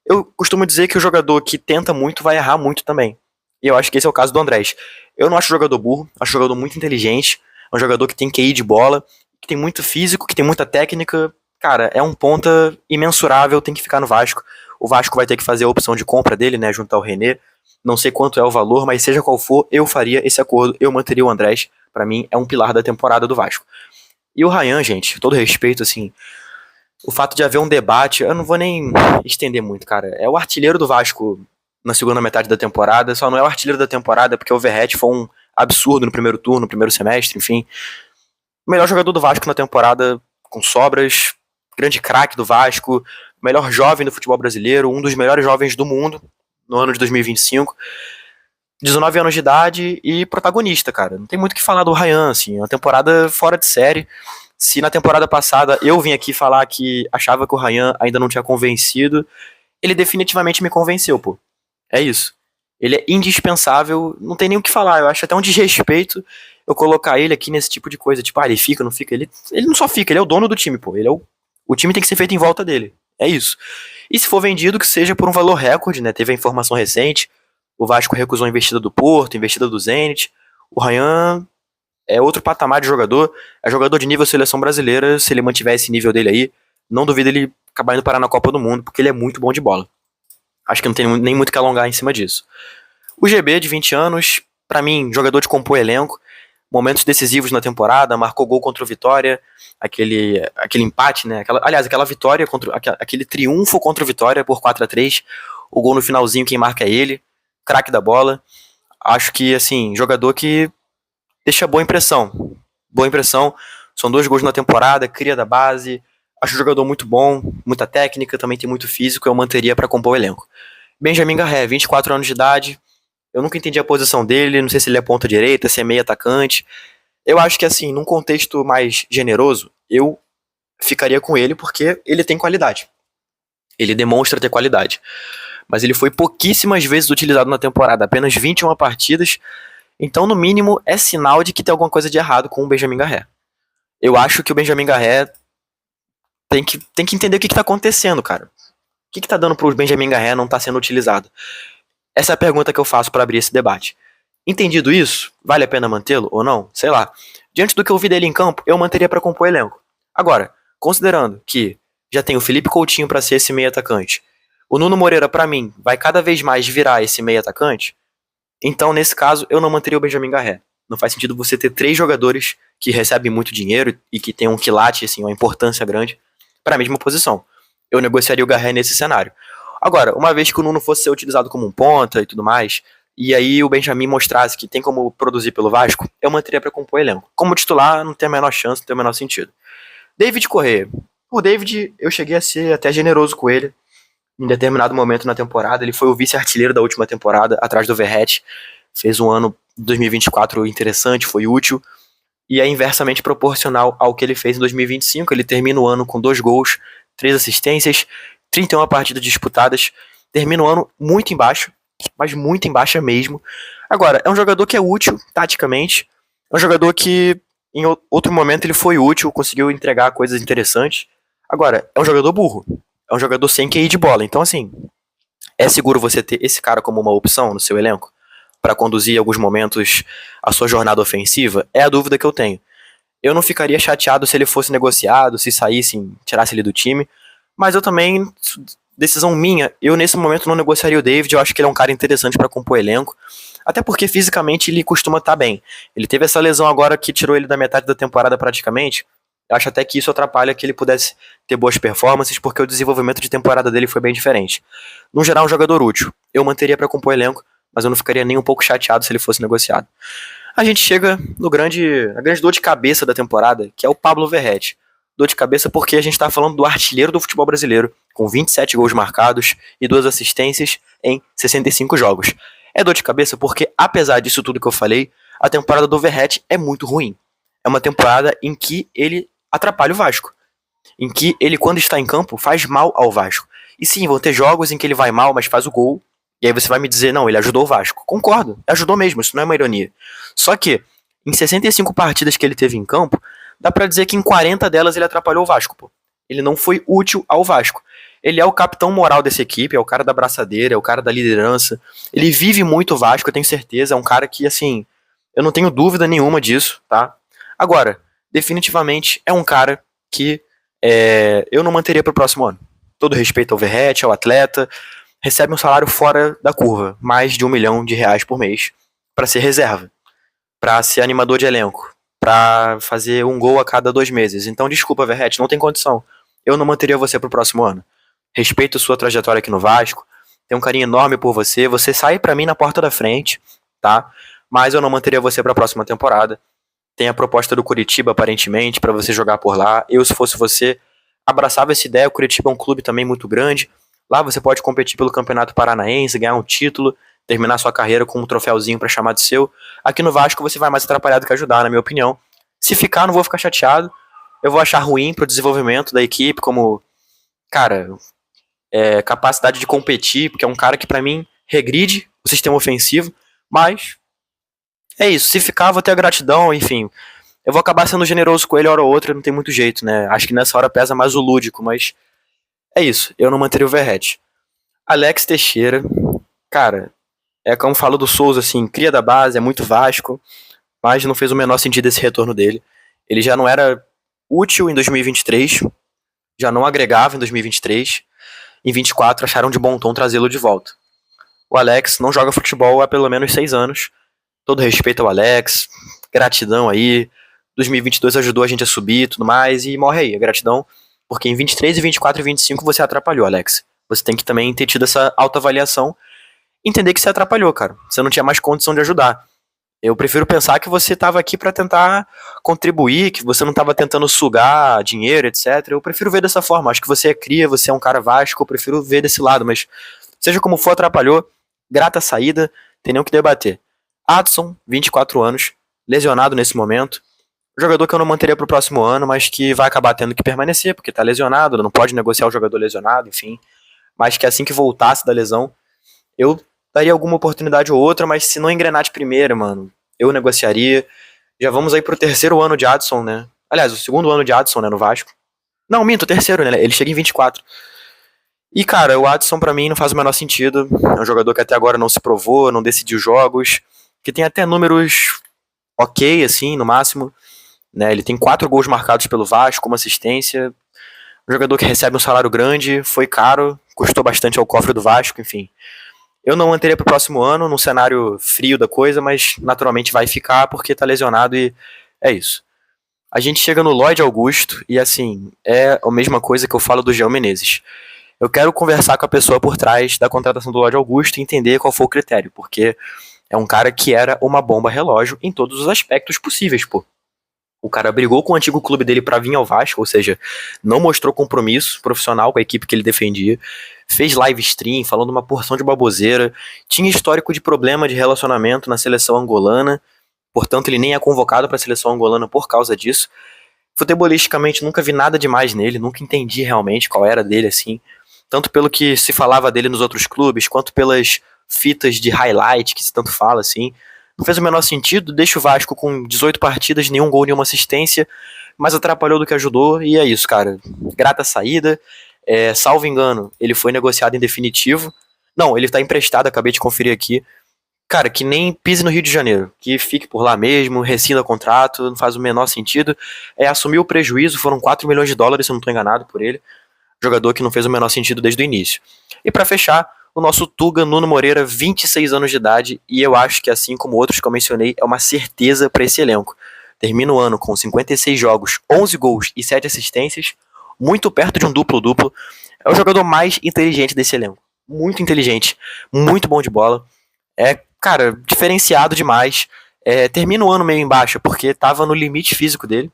Eu costumo dizer que o jogador que tenta muito vai errar muito também. E eu acho que esse é o caso do Andrés. Eu não acho o jogador burro, acho o jogador muito inteligente, é um jogador que tem QI de bola, que tem muito físico, que tem muita técnica. Cara, é um ponta imensurável, tem que ficar no Vasco. O Vasco vai ter que fazer a opção de compra dele, né, junto ao René. Não sei quanto é o valor, mas seja qual for, eu faria esse acordo, eu manteria o Andrés. Pra mim, é um pilar da temporada do Vasco. E o Ryan, gente, todo respeito, assim, o fato de haver um debate, eu não vou nem estender muito, cara. É o artilheiro do Vasco na segunda metade da temporada, só não é o artilheiro da temporada porque o Verratti foi um absurdo no primeiro turno, no primeiro semestre, enfim. O melhor jogador do Vasco na temporada, com sobras, grande craque do Vasco, melhor jovem do futebol brasileiro, um dos melhores jovens do mundo no ano de 2025. 19 anos de idade e protagonista, cara. Não tem muito o que falar do Ryan, assim, uma temporada fora de série. Se na temporada passada eu vim aqui falar que achava que o Ryan ainda não tinha convencido, ele definitivamente me convenceu, pô. É isso. Ele é indispensável, não tem nem o que falar. Eu acho até um desrespeito eu colocar ele aqui nesse tipo de coisa. Tipo, ele fica, não fica. Ele não só fica, ele é o dono do time, pô. O time tem que ser feito em volta dele. É isso. E se for vendido, que seja por um valor recorde, né? Teve a informação recente. O Vasco recusou a investida do Porto, a investida do Zenit. O Ryan é outro patamar de jogador. É jogador de nível seleção brasileira. Se ele mantiver esse nível dele aí, não duvido ele acabar indo parar na Copa do Mundo, porque ele é muito bom de bola. Acho que não tem nem muito que alongar em cima disso. O GB, de 20 anos, pra mim, jogador de compor elenco, momentos decisivos na temporada, marcou gol contra o Vitória, aquele empate, né? Aquela vitória, aquele triunfo contra o Vitória por 4-3, o gol no finalzinho, quem marca é ele, craque da bola. Acho que, assim, jogador que deixa boa impressão. Boa impressão, são 2 gols na temporada, cria da base. Acho um jogador muito bom, muita técnica, também tem muito físico, eu manteria para compor o elenco. Benjamin Garré, 24 anos de idade, eu nunca entendi a posição dele, não sei se ele é ponta direita, se é meio atacante. Eu acho que, assim, num contexto mais generoso, eu ficaria com ele porque ele tem qualidade. Ele demonstra ter qualidade. Mas ele foi pouquíssimas vezes utilizado na temporada, apenas 21 partidas, então, no mínimo, é sinal de que tem alguma coisa de errado com o Benjamin Garré. Eu acho que o Benjamin Garré tem que entender o que tá acontecendo, cara. O que tá dando pro Benjamin Garré não tá sendo utilizado? Essa é a pergunta que eu faço para abrir esse debate. Entendido isso, vale a pena mantê-lo ou não? Sei lá. Diante do que eu vi dele em campo, eu manteria para compor elenco. Agora, considerando que já tem o Felipe Coutinho para ser esse meio atacante, o Nuno Moreira, para mim, vai cada vez mais virar esse meio atacante, então, nesse caso, eu não manteria o Benjamin Garré. Não faz sentido você ter 3 jogadores que recebem muito dinheiro e que tem um quilate, assim, uma importância grande para a mesma posição. Eu negociaria o Garré nesse cenário. Agora, uma vez que o Nuno fosse ser utilizado como um ponta e tudo mais, e aí o Benjamin mostrasse que tem como produzir pelo Vasco, eu manteria para compor elenco. Como titular, não tem a menor chance, não tem o menor sentido. David Corrêa. O David, eu cheguei a ser até generoso com ele. Em determinado momento na temporada, ele foi o vice-artilheiro da última temporada, atrás do Verratti. Fez um ano 2024 interessante, foi útil. E é inversamente proporcional ao que ele fez em 2025. Ele termina o ano com 2 gols, 3 assistências, 31 partidas disputadas. Termina o ano muito embaixo, mas muito embaixo mesmo. Agora, é um jogador que é útil, taticamente. É um jogador que, em outro momento, ele foi útil, conseguiu entregar coisas interessantes. Agora, é um jogador burro. É um jogador sem QI de bola. Então, assim, é seguro você ter esse cara como uma opção no seu elenco para conduzir em alguns momentos a sua jornada ofensiva? É a dúvida que eu tenho. Eu não ficaria chateado se ele fosse negociado, se saísse, tirasse ele do time, mas eu também, decisão minha, eu nesse momento não negociaria o David. Eu acho que ele é um cara interessante para compor elenco, até porque fisicamente ele costuma estar bem. Ele teve essa lesão agora que tirou ele da metade da temporada praticamente. Eu acho até que isso atrapalha que ele pudesse ter boas performances, porque o desenvolvimento de temporada dele foi bem diferente. No geral, um jogador útil. Eu manteria para compor elenco, mas eu não ficaria nem um pouco chateado se ele fosse negociado. A gente chega na grande dor de cabeça da temporada, que é o Pablo Verratti. Dor de cabeça porque a gente está falando do artilheiro do futebol brasileiro, com 27 gols marcados e 2 assistências em 65 jogos. É dor de cabeça porque, apesar disso tudo que eu falei, a temporada do Verratti é muito ruim. É uma temporada em que ele atrapalha o Vasco. Em que ele, quando está em campo, faz mal ao Vasco. E sim, vão ter jogos em que ele vai mal, mas faz o gol. E aí você vai me dizer, não, ele ajudou o Vasco. Concordo, ajudou mesmo, isso não é uma ironia. Só que, em 65 partidas que ele teve em campo, dá pra dizer que em 40 delas ele atrapalhou o Vasco, pô. Ele não foi útil ao Vasco. Ele é o capitão moral dessa equipe, é o cara da braçadeira, é o cara da liderança. Ele vive muito o Vasco, eu tenho certeza. É um cara que, assim, eu não tenho dúvida nenhuma disso, tá? Agora, definitivamente é um cara que eu não manteria pro próximo ano. Todo respeito ao Verratti, ao atleta, recebe um salário fora da curva, mais de R$1 milhão por mês, para ser reserva, para ser animador de elenco, para fazer um gol a cada 2 meses. Então, desculpa, Verratti, não tem condição. Eu não manteria você pro próximo ano. Respeito a sua trajetória aqui no Vasco, tenho um carinho enorme por você, você sai para mim na porta da frente, tá? Mas eu não manteria você pra próxima temporada. Tem a proposta do Curitiba, aparentemente, para você jogar por lá. Eu, se fosse você, abraçava essa ideia. O Curitiba é um clube também muito grande. Lá você pode competir pelo Campeonato Paranaense, ganhar um título, terminar sua carreira com um troféuzinho para chamar de seu. Aqui no Vasco você vai mais atrapalhado que ajudar, na minha opinião. Se ficar, não vou ficar chateado. eu vou achar ruim pro desenvolvimento da equipe, como, cara, capacidade de competir, porque é um cara que pra mim regride o sistema ofensivo, mas é isso, se ficar vou ter a gratidão, enfim, eu vou acabar sendo generoso com ele hora ou outra, não tem muito jeito, né, acho que nessa hora pesa mais o lúdico, mas é isso, eu não manteria o Verratti. Alex Teixeira, cara, é como falo do Souza, assim, cria da base, é muito Vasco, mas não fez o menor sentido esse retorno dele. Ele já não era útil em 2023, já não agregava em 2023. Em 24 acharam de bom tom trazê-lo de volta. O Alex não joga futebol há pelo menos 6 anos. Todo respeito ao Alex, gratidão aí. 2022 ajudou a gente a subir e tudo mais, e morre aí, a gratidão. Porque em 23, 24 e 25 você atrapalhou, Alex. Você tem que também ter tido essa autoavaliação, entender que você atrapalhou, cara. Você não tinha mais condição de ajudar. Eu prefiro pensar que você estava aqui para tentar contribuir, que você não estava tentando sugar dinheiro, etc. Eu prefiro ver dessa forma. Acho que você é cria, você é um cara Vasco, eu prefiro ver desse lado. Mas seja como for, atrapalhou. Grata saída, tem nem o que debater. Adson, 24 anos, lesionado nesse momento. Jogador que eu não manteria para o próximo ano, mas que vai acabar tendo que permanecer, porque está lesionado, não pode negociar o jogador lesionado, enfim. Mas que assim que voltasse da lesão, eu daria alguma oportunidade ou outra, mas se não engrenar de primeira, mano, eu negociaria. Já vamos aí pro terceiro ano de Adson, né? Aliás, o segundo ano de Adson, né, no Vasco. Não, minto, o terceiro, né? Ele chega em 24. E, cara, o Adson pra mim não faz o menor sentido. É um jogador que até agora não se provou, não decidiu jogos, que tem até números ok, assim, no máximo. Né? Ele tem 4 gols marcados pelo Vasco, uma assistência. Um jogador que recebe um salário grande, foi caro, custou bastante ao cofre do Vasco, enfim. Eu não manteria para o próximo ano, num cenário frio da coisa, mas naturalmente vai ficar porque tá lesionado e é isso. A gente chega no Lloyd Augusto e assim, é a mesma coisa que eu falo do Jean Menezes. Eu quero conversar com a pessoa por trás da contratação do Lloyd Augusto e entender qual foi o critério, porque é um cara que era uma bomba relógio em todos os aspectos possíveis, pô. O cara brigou com o antigo clube dele para vir ao Vasco, ou seja, não mostrou compromisso profissional com a equipe que ele defendia, fez live stream falando uma porção de baboseira, tinha histórico de problema de relacionamento na seleção angolana, portanto ele nem é convocado para a seleção angolana por causa disso. Futebolisticamente nunca vi nada demais nele, nunca entendi realmente qual era dele assim, tanto pelo que se falava dele nos outros clubes, quanto pelas fitas de highlight que se tanto fala assim. Não fez o menor sentido, deixa o Vasco com 18 partidas, nenhum gol, nenhuma assistência, mas atrapalhou do que ajudou, e é isso, cara. Grata saída, salvo engano, ele foi negociado em definitivo. Não, ele tá emprestado, acabei de conferir aqui. Cara, que nem pise no Rio de Janeiro, que fique por lá mesmo, rescinda contrato, não faz o menor sentido. Assumiu o prejuízo, foram 4 milhões de dólares, se eu não tô enganado por ele. Jogador que não fez o menor sentido desde o início. E para fechar, o nosso Tuga Nuno Moreira, 26 anos de idade, e eu acho que assim como outros que eu mencionei, é uma certeza para esse elenco. Termina o ano com 56 jogos, 11 gols e 7 assistências, muito perto de um duplo-duplo. É o jogador mais inteligente desse elenco. Muito inteligente, muito bom de bola. Cara, diferenciado demais. Termina o ano meio em baixa, porque tava no limite físico dele,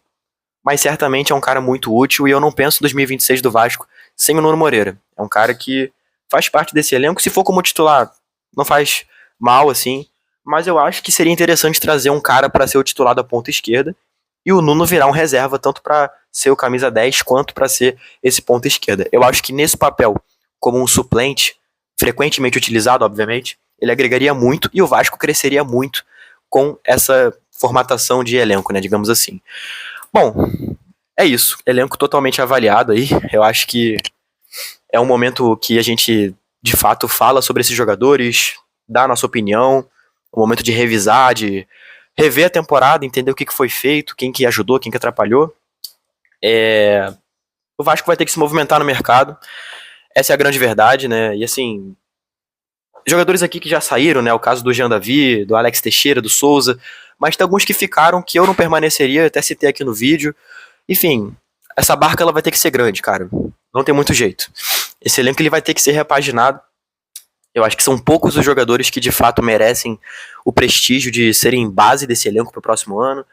mas certamente é um cara muito útil e eu não penso em 2026 do Vasco sem o Nuno Moreira. É um cara que faz parte desse elenco, se for como titular, não faz mal assim, mas eu acho que seria interessante trazer um cara para ser o titular da ponta esquerda e o Nuno virar um reserva tanto para ser o camisa 10 quanto para ser esse ponta esquerda. Eu acho que nesse papel, como um suplente, frequentemente utilizado, obviamente, ele agregaria muito e o Vasco cresceria muito com essa formatação de elenco, né, digamos assim. Bom, é isso. Elenco totalmente avaliado aí. Eu acho que é um momento que a gente, de fato, fala sobre esses jogadores, dá a nossa opinião, um momento de revisar, de rever a temporada, entender o que foi feito, quem que ajudou, quem que atrapalhou. O Vasco vai ter que se movimentar no mercado. Essa é a grande verdade, né? E assim, jogadores aqui que já saíram, né? O caso do Jean Davi, do Alex Teixeira, do Souza, mas tem alguns que ficaram que eu não permaneceria, até citei aqui no vídeo. Enfim, essa barca ela vai ter que ser grande, cara. Não tem muito jeito. Esse elenco ele vai ter que ser repaginado. Eu acho que são poucos os jogadores que de fato merecem o prestígio de serem base desse elenco para o próximo ano.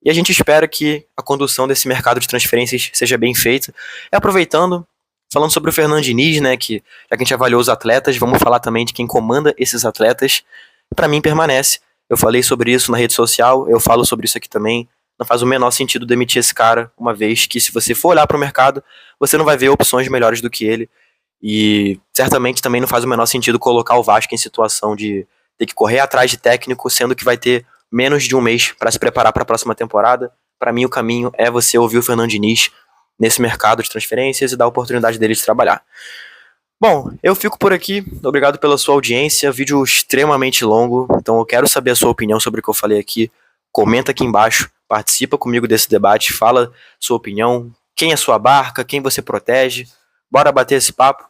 E a gente espera que a condução desse mercado de transferências seja bem feita. E aproveitando, falando sobre o Fernando Diniz, né, que já que a gente avaliou os atletas, vamos falar também de quem comanda esses atletas. Para mim permanece. Eu falei sobre isso na rede social, eu falo sobre isso aqui também. não faz o menor sentido demitir esse cara, uma vez que se você for olhar para o mercado, você não vai ver opções melhores do que ele. E certamente também não faz o menor sentido colocar o Vasco em situação de ter que correr atrás de técnico, sendo que vai ter menos de um mês para se preparar para a próxima temporada. Para mim, o caminho é você ouvir o Fernando Diniz nesse mercado de transferências e dar a oportunidade dele de trabalhar. Bom, eu fico por aqui. Obrigado pela sua audiência. Vídeo extremamente longo, então eu quero saber a sua opinião sobre o que eu falei aqui. Comenta aqui embaixo, participa comigo desse debate, fala sua opinião, quem é sua barca, quem você protege. Bora bater esse papo.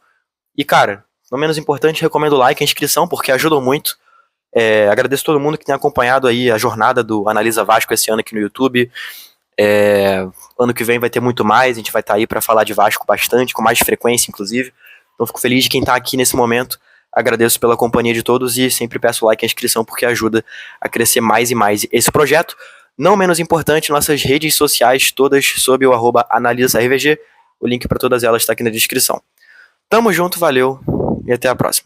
E cara, não menos importante, recomendo o like e a inscrição, porque ajudam muito. Agradeço a todo mundo que tem acompanhado aí a jornada do Analisa Vasco esse ano aqui no YouTube. Ano que vem vai ter muito mais, a gente vai estar aí para falar de Vasco bastante, com mais frequência, inclusive. Então fico feliz de quem está aqui nesse momento. Agradeço pela companhia de todos e sempre peço like e inscrição, porque ajuda a crescer mais e mais esse projeto. Não menos importante, nossas redes sociais todas sob o @AnalisaRVG. O link para todas elas está aqui na descrição. Tamo junto, valeu e até a próxima.